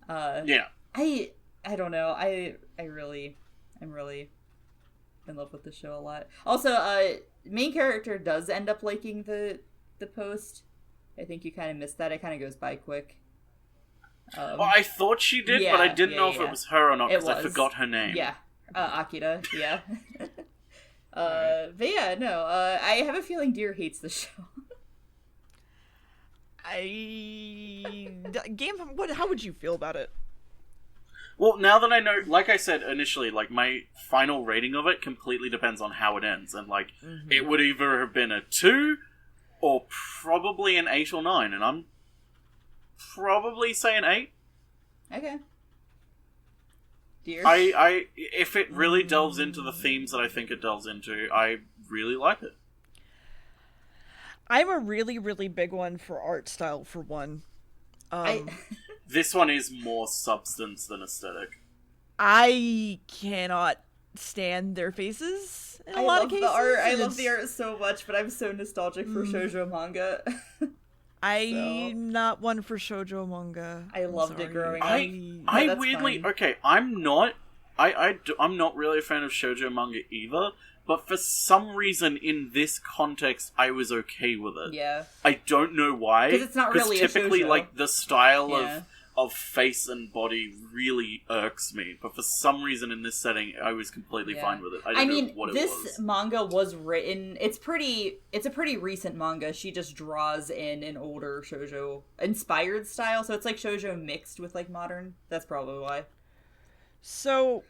I don't know. I'm really in love with the show a lot. Also, main character does end up liking the post. I think you kind of missed that. It kind of goes by quick. Well, I thought she did, but I didn't know if it was her or not because I forgot her name. Yeah, Akira. Yeah. But yeah, no. I have a feeling Deer hates the show. How would you feel about it? Well, now that I know, like I said initially, like my final rating of it completely depends on how it ends, and like it would either have been a 2 or probably an 8 or 9, and I'm probably saying 8. Okay. Dear. I if it really delves into the themes that I think it delves into, I really like it. I'm a really, really big one for art style, for one. This one is more substance than aesthetic. I cannot stand their faces in a lot of cases. I love the art so much, but I'm so nostalgic for shoujo manga. I'm not one for shoujo manga. I loved it growing up. I weirdly... Fine. Okay, I'm not really a fan of shoujo manga either, but for some reason in this context, I was okay with it. Yeah. I don't know why. Because it's not really typically, a shoujo. like, the style of face and body really irks me. But for some reason in this setting, I was completely fine with it. I mean, know what it was. This manga was written... It's a pretty recent manga. She just draws in an older shoujo-inspired style, so it's like shoujo mixed with, like, modern. That's probably why. So...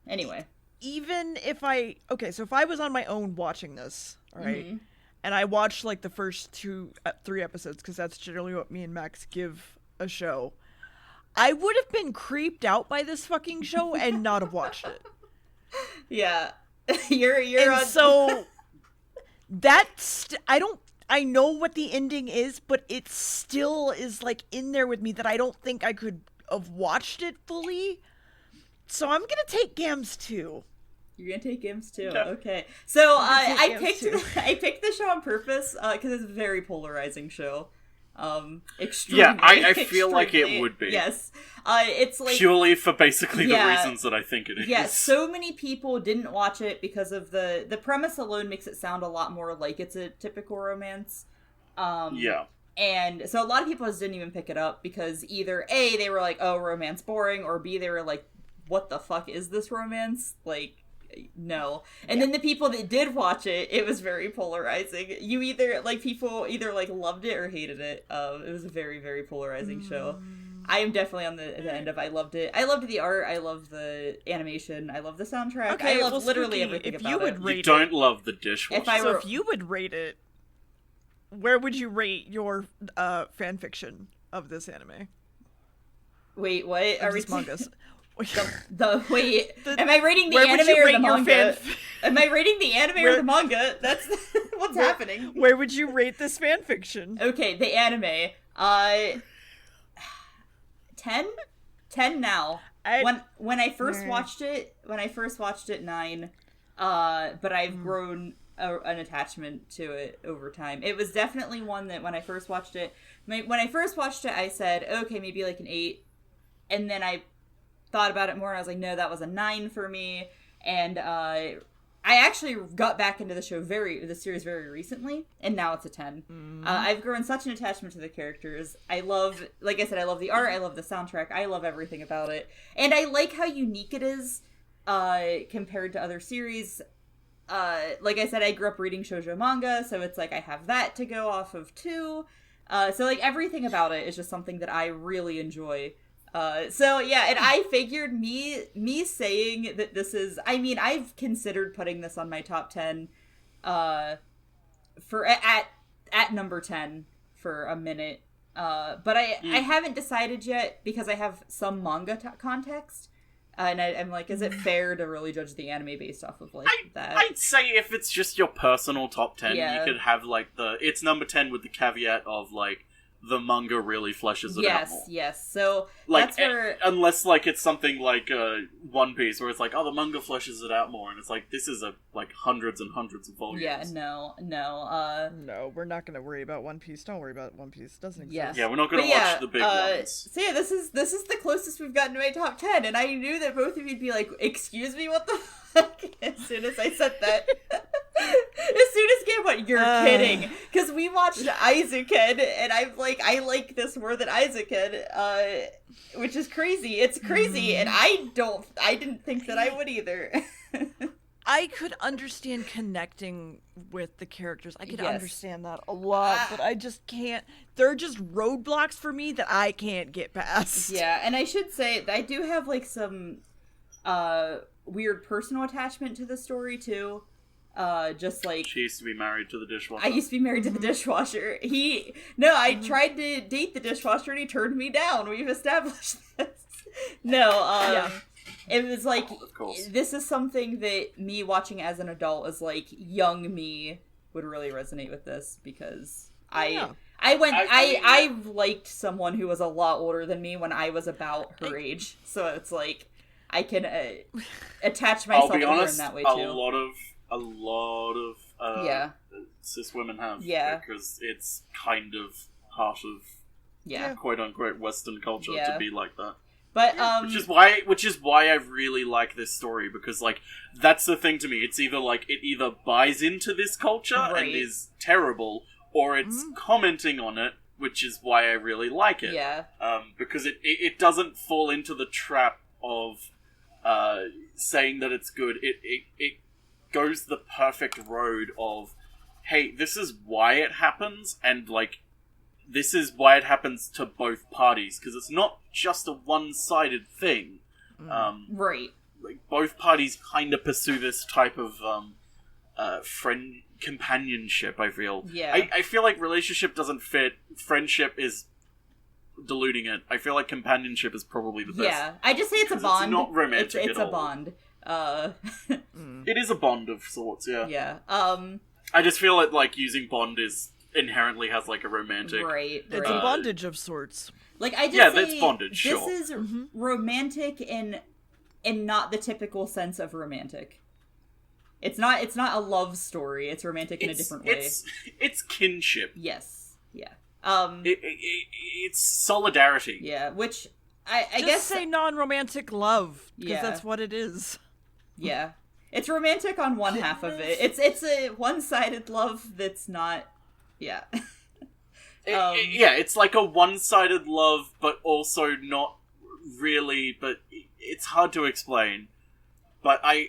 Anyway. Even if I... Okay, so if I was on my own watching this, alright, and I watched, like, the first 3 episodes, because that's generally what me and Max give a show... I would have been creeped out by this fucking show and not have watched it. Yeah. you're on... So I know what the ending is, but it still is like in there with me that I don't think I could have watched it fully. So I'm gonna take Gams 2. You're gonna take Gams 2. Yeah. Okay. So I picked the show on purpose because it's a very polarizing show. Extremely. Yeah, I feel like it would be. Yes. It's like... Purely for basically the reasons that I think it is. Yeah, so many people didn't watch it because of the premise alone makes it sound a lot more like it's a typical romance. Yeah. And so a lot of people just didn't even pick it up because either A, they were like, oh, romance boring, or B, they were like, what the fuck is this romance? Like... No. And then the people that did watch it, it was very polarizing. People either loved it or hated it. It was a very, very polarizing show. I am definitely on the end of I loved it. I loved the art, I loved the animation, I love the soundtrack. Okay, I love literally everything about it. You don't love the dishwasher. If you would rate it, where would you rate your fanfiction of this anime? Wait, what? Are we mangas? Am I rating the anime or the manga? Am I rating the anime or the manga? That's what's happening. Where would you rate this fanfiction? Okay, the anime. 10? 10 now. When I first watched it, 9. But I've grown an attachment to it over time. It was definitely one that when I first watched it, I said, okay, maybe like an 8. And then I thought about it more and I was like, no, that was a 9 for me. And I actually got back into the series very recently, and now it's a 10. I've grown such an attachment to the characters. Like I said, I love the art, I love the soundtrack, I love everything about it. And I like how unique it is compared to other series. Like I said, I grew up reading shoujo manga, so it's like I have that to go off of too. So like everything about it is just something that I really enjoy. So yeah, and I figured me saying that this is, I mean, I've considered putting this on my top 10, for at number 10 for a minute, but I haven't decided yet because I have some manga context, and I'm like, is it fair to really judge the anime based off of that? I'd say if it's just your personal top 10, you could have it's number 10 with the caveat of the manga really fleshes it out more. Yes. So that's where, unless it's something like One Piece, where it's like, oh, the manga fleshes it out more, and it's like this is hundreds and hundreds of volumes. Yeah, no. No, we're not going to worry about One Piece. Don't worry about One Piece. It doesn't exist. Yeah, we're not going to watch the big ones. So yeah, this is the closest we've gotten to my top 10, and I knew that both of you'd be like, "Excuse me, what the fuck?" As soon as I said that. As soon as Gam went, you're kidding. Because we watched Aizuken, and I'm like, I like this more than Aizuken, which is crazy. It's crazy, and I didn't think that I would either. I could understand connecting with the characters. I could understand that a lot, but I just can't. They're just roadblocks for me that I can't get past. Yeah, and I should say, I do have, some weird personal attachment to the story, too. She used to be married to the dishwasher. I used to be married to the dishwasher. I tried to date the dishwasher and he turned me down. We've established this. It was this is something that me watching as an adult is young me would really resonate with this because I liked someone who was a lot older than me when I was about her age. So it's I can attach myself to her in that way too. A lot of cis women have, because it's kind of part of quote unquote Western culture to be like that. But which is why I really like this story, because that's the thing to me. It's either it either buys into this culture and is terrible, or it's commenting on it which is why I really like it. Yeah. Because it doesn't fall into the trap of saying that it's good. It goes the perfect road of, hey, this is why it happens, and, like, this is why it happens to both parties, because it's not just a one-sided thing. Right. Like, both parties kind of pursue this type of companionship, I feel. Yeah. I feel like relationship doesn't fit. Friendship is diluting it. I feel like companionship is probably the best. Yeah. I just say it's a bond. It's not romantic it's at a all. bond. It is a bond of sorts, yeah. Yeah. I just feel like using bond inherently has, like, a romantic... Right. It's a bondage of sorts. Like, I just yeah, say that's bondage, sure. This is romantic in not the typical sense of romantic. It's not a love story. It's romantic in a different way. It's kinship. Yes. Yeah. It's solidarity. Yeah, which I Just guess say non-romantic love, because Yeah. that's what it is. Yeah. It's romantic on one half of it. It's a one-sided love that's not yeah. Yeah, it's like a one-sided love, but also not really, but it's hard to explain. But I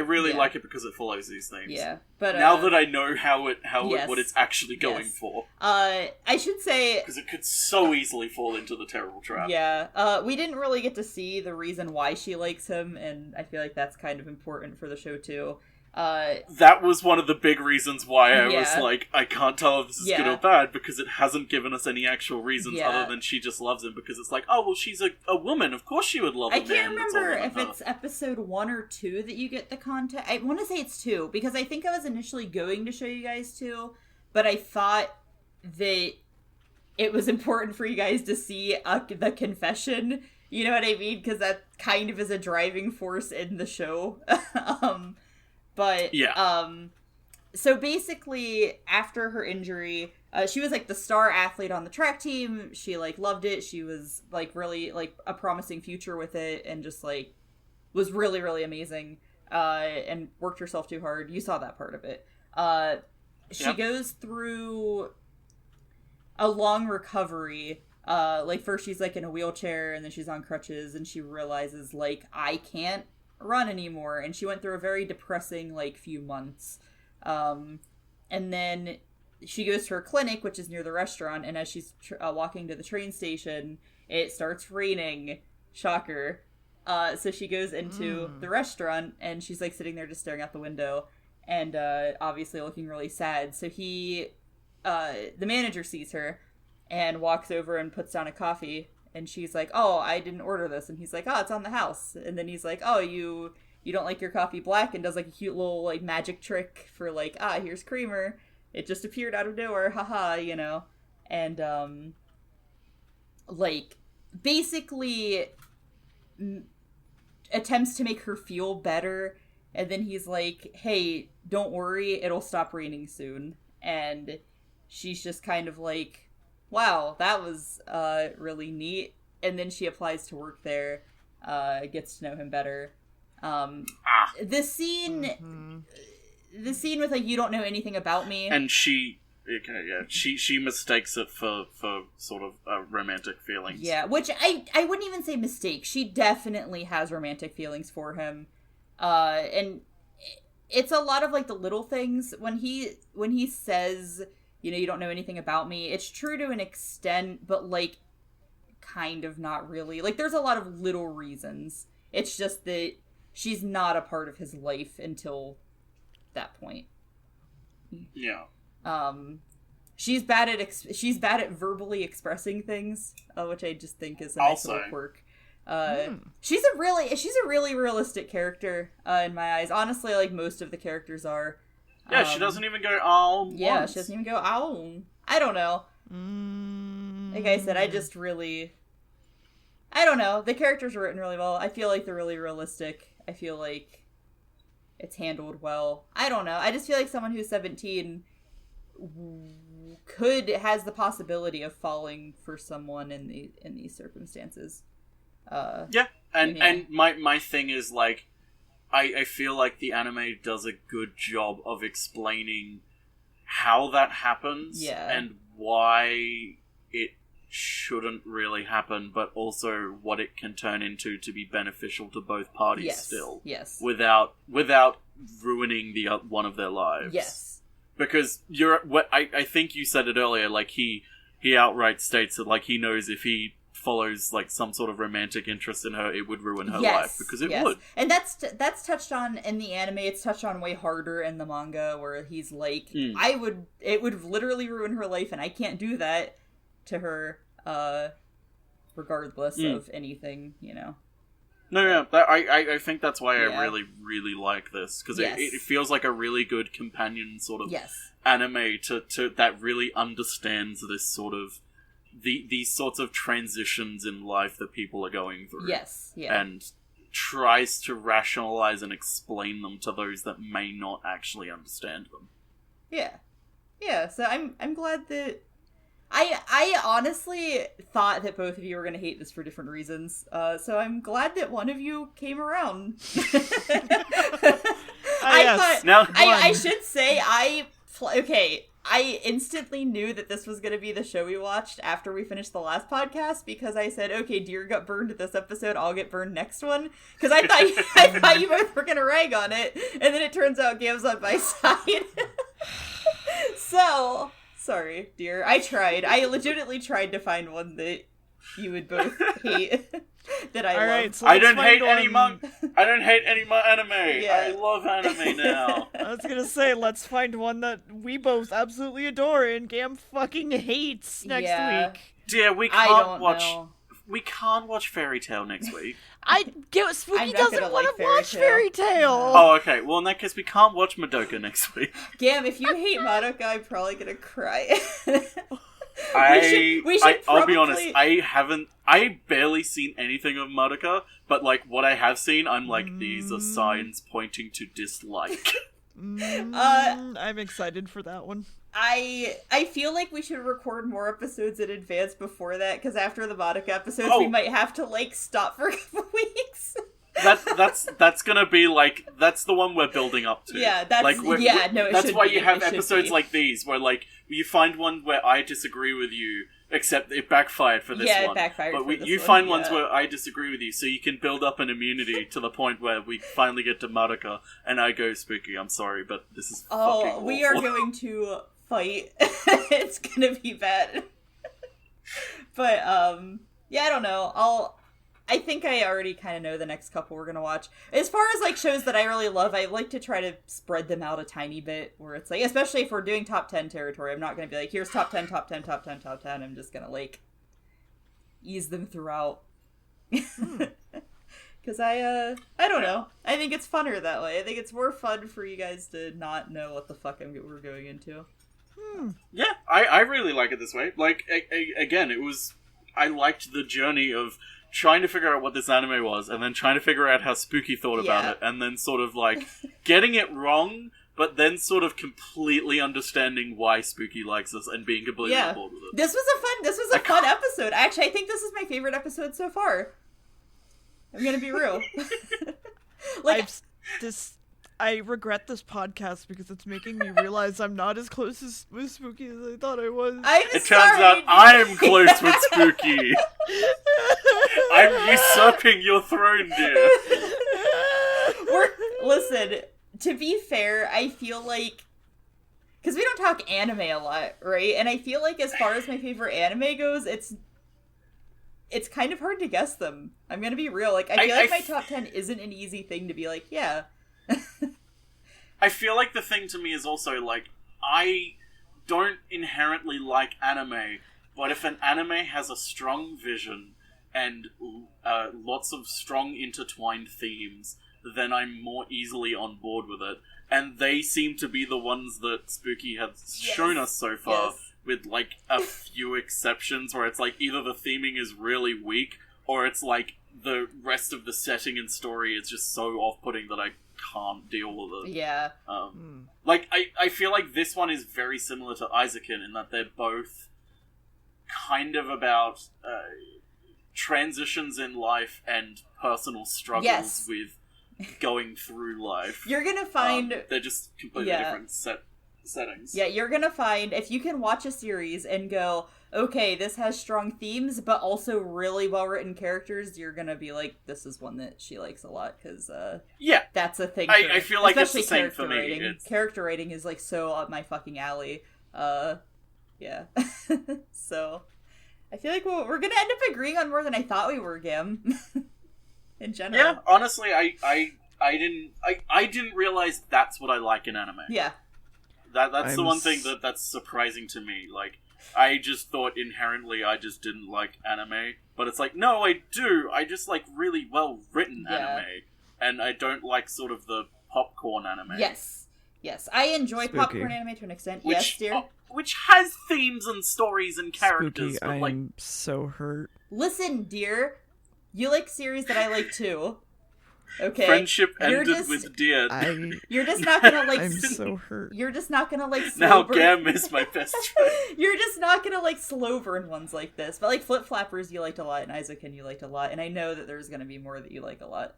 really Yeah. like it because it follows these themes. Yeah. But now that I know yes. what it's actually going Yes. for, I should say because it could so easily fall into the terrible trap. yeah, we didn't really get to see the reason why she likes him, and I feel like that's kind of important for the show too. That was one of the big reasons why I was Yeah. like, I can't tell if this is good Yeah. or bad, because it hasn't given us any actual reasons Yeah. other than she just loves him, because it's like, oh, well, she's a woman, of course she would love a I man. can't that's remember older than if her. it's episode 1 or 2 that you get the context. I want to say it's 2, because I think I was initially going to show you guys 2, but I thought that it was important for you guys to see the confession. You know what I mean? Because that kind of is a driving force in the show. But, Yeah. So basically, after her injury, she was, like, the star athlete on the track team. She, like, loved it. She was, like, really, like, a promising future with it, and just, like, was really, really amazing, and worked herself too hard. You saw that part of it. She goes through a long recovery. Like, first she's, like, in a wheelchair, and then she's on crutches, and she realizes, like, I can't run anymore, and she went through a very depressing, like, few months. And then she goes to her clinic, which is near the restaurant, and as she's walking to the train station, it starts raining. Shocker. So she goes into the restaurant, and she's, like, sitting there just staring out the window, and obviously looking really sad. So the manager sees her and walks over and puts down a coffee, and she's like, oh, I didn't order this. And he's like, oh, it's on the house. And then he's like, oh, you don't like your coffee black, and does, like, a cute little, like, magic trick for, like, here's creamer. It just appeared out of nowhere, haha, you know. And, like, basically attempts to make her feel better, and then he's like, hey, don't worry, it'll stop raining soon. And she's just kind of like, wow, that was really neat. And then she applies to work there, gets to know him better. The scene with, like, you don't know anything about me, And she mistakes it for sort of romantic feelings. yeah, which I wouldn't even say mistake. She definitely has romantic feelings for him, and it's a lot of, like, the little things when he says, you know, you don't know anything about me. It's true to an extent, but, like, kind of not really. Like, there's a lot of little reasons. It's just that she's not a part of his life until that point. Yeah. She's bad at verbally expressing things, which I just think is a nice little quirk. She's a really realistic character in my eyes. Honestly, like, most of the characters are. Yeah, she doesn't even go, oh, Yeah, once. she doesn't even go, ow. I don't know. Like I said, I don't know. The characters are written really well. I feel like they're really realistic. I feel like it's handled well. I don't know. I just feel like someone who's 17 has the possibility of falling for someone in these circumstances. Yeah, and my thing is, like, I feel like the anime does a good job of explaining how that happens, Yeah. and why it shouldn't really happen, but also what it can turn into to be beneficial to both parties still. Yes. Without ruining the one of their lives. Yes. Because I think you said it earlier, like he outright states that like he knows if he follows like some sort of romantic interest in her, it would ruin her life, because it would. And that's touched on in the anime. It's touched on way harder in the manga, where he's like, it would literally ruin her life, and I can't do that to her, regardless of anything, you know. No, I think that's why I really, really like this, because it feels like a really good companion sort of anime to that really understands this sort of these sorts of transitions in life that people are going through. Yes, yeah. And tries to rationalize and explain them to those that may not actually understand them. Yeah. Yeah, so I'm glad that I honestly thought that both of you were going to hate this for different reasons. So I'm glad that one of you came around. I should say I instantly knew that this was going to be the show we watched after we finished the last podcast, because I said, okay, Deer got burned this episode, I'll get burned next one. Because I thought you both were going to rag on it, and then it turns out Gam's on my side. So, sorry, Deer. I legitimately tried to find one that you would both hate. That I love. So I don't hate any anime. Yeah. I love anime now. I was gonna say, let's find one that we both absolutely adore and Gam fucking hates next week. Dear, we can't watch Fairy Tail next week. Spooky doesn't want to watch Fairy Tail. Oh, okay. Well, in that case, we can't watch Madoka next week. Gam, if you hate Madoka, I'm probably gonna cry. I'll be honest, I barely seen anything of Madoka, but like what I have seen, I'm like, these are signs pointing to dislike. I'm excited for that one. I feel like we should record more episodes in advance before that, because after the Madoka episodes, we might have to like stop for a couple weeks. That's gonna be like, that's the one we're building up to. Yeah, that's like, that's why you have episodes like these where like you find one where I disagree with you, except it backfired for this one. Yeah, it backfired. But you find ones where I disagree with you, so you can build up an immunity to the point where we finally get to Madoka, and I go, Spooky, I'm sorry, but this is fucking awful. We are going to fight. It's gonna be bad. But yeah, I don't know. I think I already kind of know the next couple we're gonna watch. As far as like shows that I really love, I like to try to spread them out a tiny bit, where it's like, especially if we're doing top 10 territory, I'm not gonna be like, here's top 10, top 10, top 10, top 10. I'm just gonna like ease them throughout. Because I don't know. I think it's funner that way. I think it's more fun for you guys to not know what the fuck we're going into. Yeah, I really like it this way. Like, again, I liked the journey of trying to figure out what this anime was, and then trying to figure out how Spooky thought about it, and then sort of like getting it wrong, but then sort of completely understanding why Spooky likes us and being completely on board with it. This was a fun episode. Actually, I think this is my favorite episode so far. I'm gonna be real. Like, I regret this podcast because it's making me realize I'm not as close with Spooky as I thought I was. Turns out I'm close with Spooky. I'm usurping your throne, dear. Listen, to be fair, I feel like, because we don't talk anime a lot, right? And I feel like as far as my favorite anime goes, it's kind of hard to guess them. I'm gonna be real. Like, I feel like my top 10 isn't an easy thing to be like, yeah. I feel like the thing to me is also, like, I don't inherently like anime, but if an anime has a strong vision and lots of strong intertwined themes, then I'm more easily on board with it. And they seem to be the ones that Spooky has shown us so far, with, like, a few exceptions where it's like either the theming is really weak, or it's like the rest of the setting and story is just so off-putting that I can't deal with it. Yeah. Like, I feel like this one is very similar to Isaacin in that they're both kind of about transitions in life and personal struggles with going through life. You're gonna find... they're just completely different settings. Yeah, you're gonna find, if you can watch a series and go, okay, this has strong themes, but also really well-written characters, you're gonna be like, this is one that she likes a lot, because, yeah, that's a thing. I feel like it's the same for me. Writing. Character writing is, like, so up my fucking alley. Yeah. So, I feel like we're gonna end up agreeing on more than I thought we were, Gam. In general. Yeah, honestly, I didn't realize that's what I like in anime. Yeah. That's the one thing that's surprising to me. Like, I just thought inherently I just didn't like anime, but it's like, no, I do. I just like really well written anime, and I don't like sort of the popcorn anime. Yes, I enjoy Spooky. Popcorn anime to an extent. Which, yes, dear. Which has themes and stories and characters. Spooky, but like, I'm so hurt. Listen, dear, you like series that I like too. Okay. Friendship ended with dear. You're just not gonna like. I'm so hurt. You're just not gonna like. Now Gam is my best friend. You're just not gonna like slow burn ones like this. But like Flip Flappers, you liked a lot, and Isaacin, you liked a lot, and I know that there's gonna be more that you like a lot.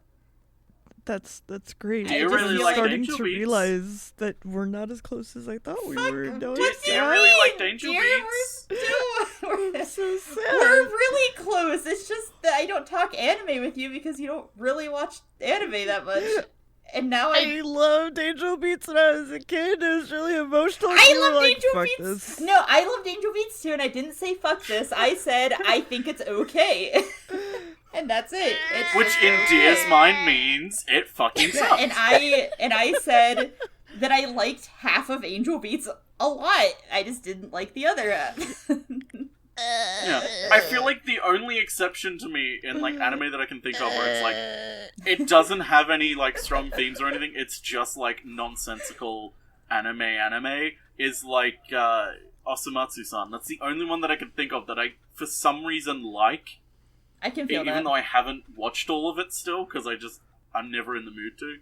That's great. Do you I'm really just like starting Angel to Beats? realize that we're not as close as I thought we were. No, Do you really like Angel Beats? We're so sad. We're really close. It's just that I don't talk anime with you because you don't really watch anime that much. And now I loved Angel Beats when I was a kid. It was really emotional. I You were loved like, Angel "Fuck Beats. this." No, I loved Angel Beats too, and I didn't say fuck this. I said I think it's okay. And that's it. It's Which in okay. Dear's mind means it fucking Yeah, sucks. and I said that I liked half of Angel Beats a lot. I just didn't like the other half. Yeah, I feel like the only exception to me in like anime that I can think of where it's like it doesn't have any like strong themes or anything, it's just like nonsensical anime is like Osamatsu-san. That's the only one that I can think of that I for some reason like. I can feel that. Even though I haven't watched all of it still, because I'm never in the mood to.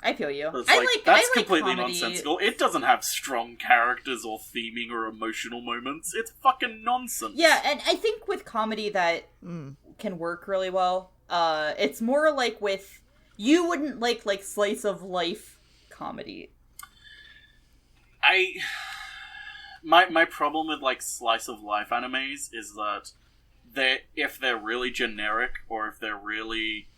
I feel you. That's I like completely comedy. nonsensical. It doesn't have strong characters or theming or emotional moments. It's fucking nonsense. Yeah, and I think with comedy that can work really well. It's more like with you wouldn't like slice of life comedy. My problem with like slice of life animes is that if they're really generic or if they're really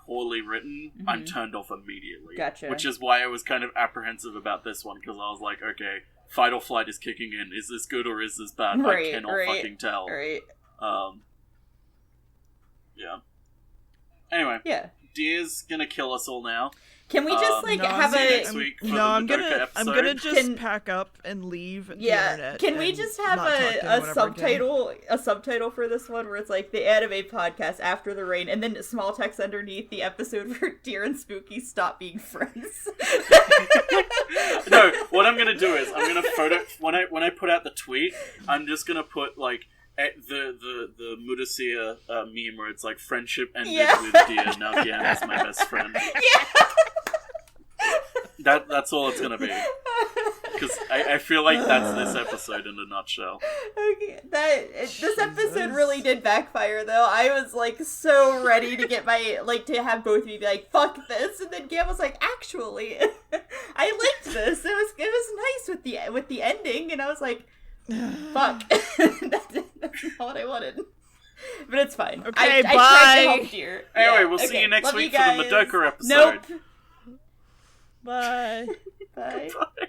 poorly written, I'm turned off immediately. Gotcha. Which is why I was kind of apprehensive about this one, because I was like, okay, fight or flight is kicking in. Is this good or is this bad? I cannot fucking tell. Right. Yeah. Anyway. Yeah. Dear's gonna kill us all now. Can we just have see you a next week for the I'm Madoka gonna episode. just pack up and leave the internet. Can we and just have not talk to a anyone ever again? subtitle for this one where it's like the anime podcast after the rain, and then small text underneath the episode where Dear and Spooky stop being friends? No, what I'm gonna do is I'm gonna photo when I put out the tweet. I'm just gonna put like the Mudasir meme where it's like friendship ended with Dear, now Gian is my best friend. Yeah. That's all it's gonna be. Because I feel like that's this episode in a nutshell. Okay, this episode really did backfire though. I was like so ready to get to have both of you be like, fuck this, and then Gam was like, actually, I liked this. It was nice with the ending, and I was like, fuck. That's not what I wanted. But it's fine. Okay, I bye. tried to help Dear. Anyway, we'll see you next Love week you for the guys. Madoka episode. Nope. Bye. Bye. Bye.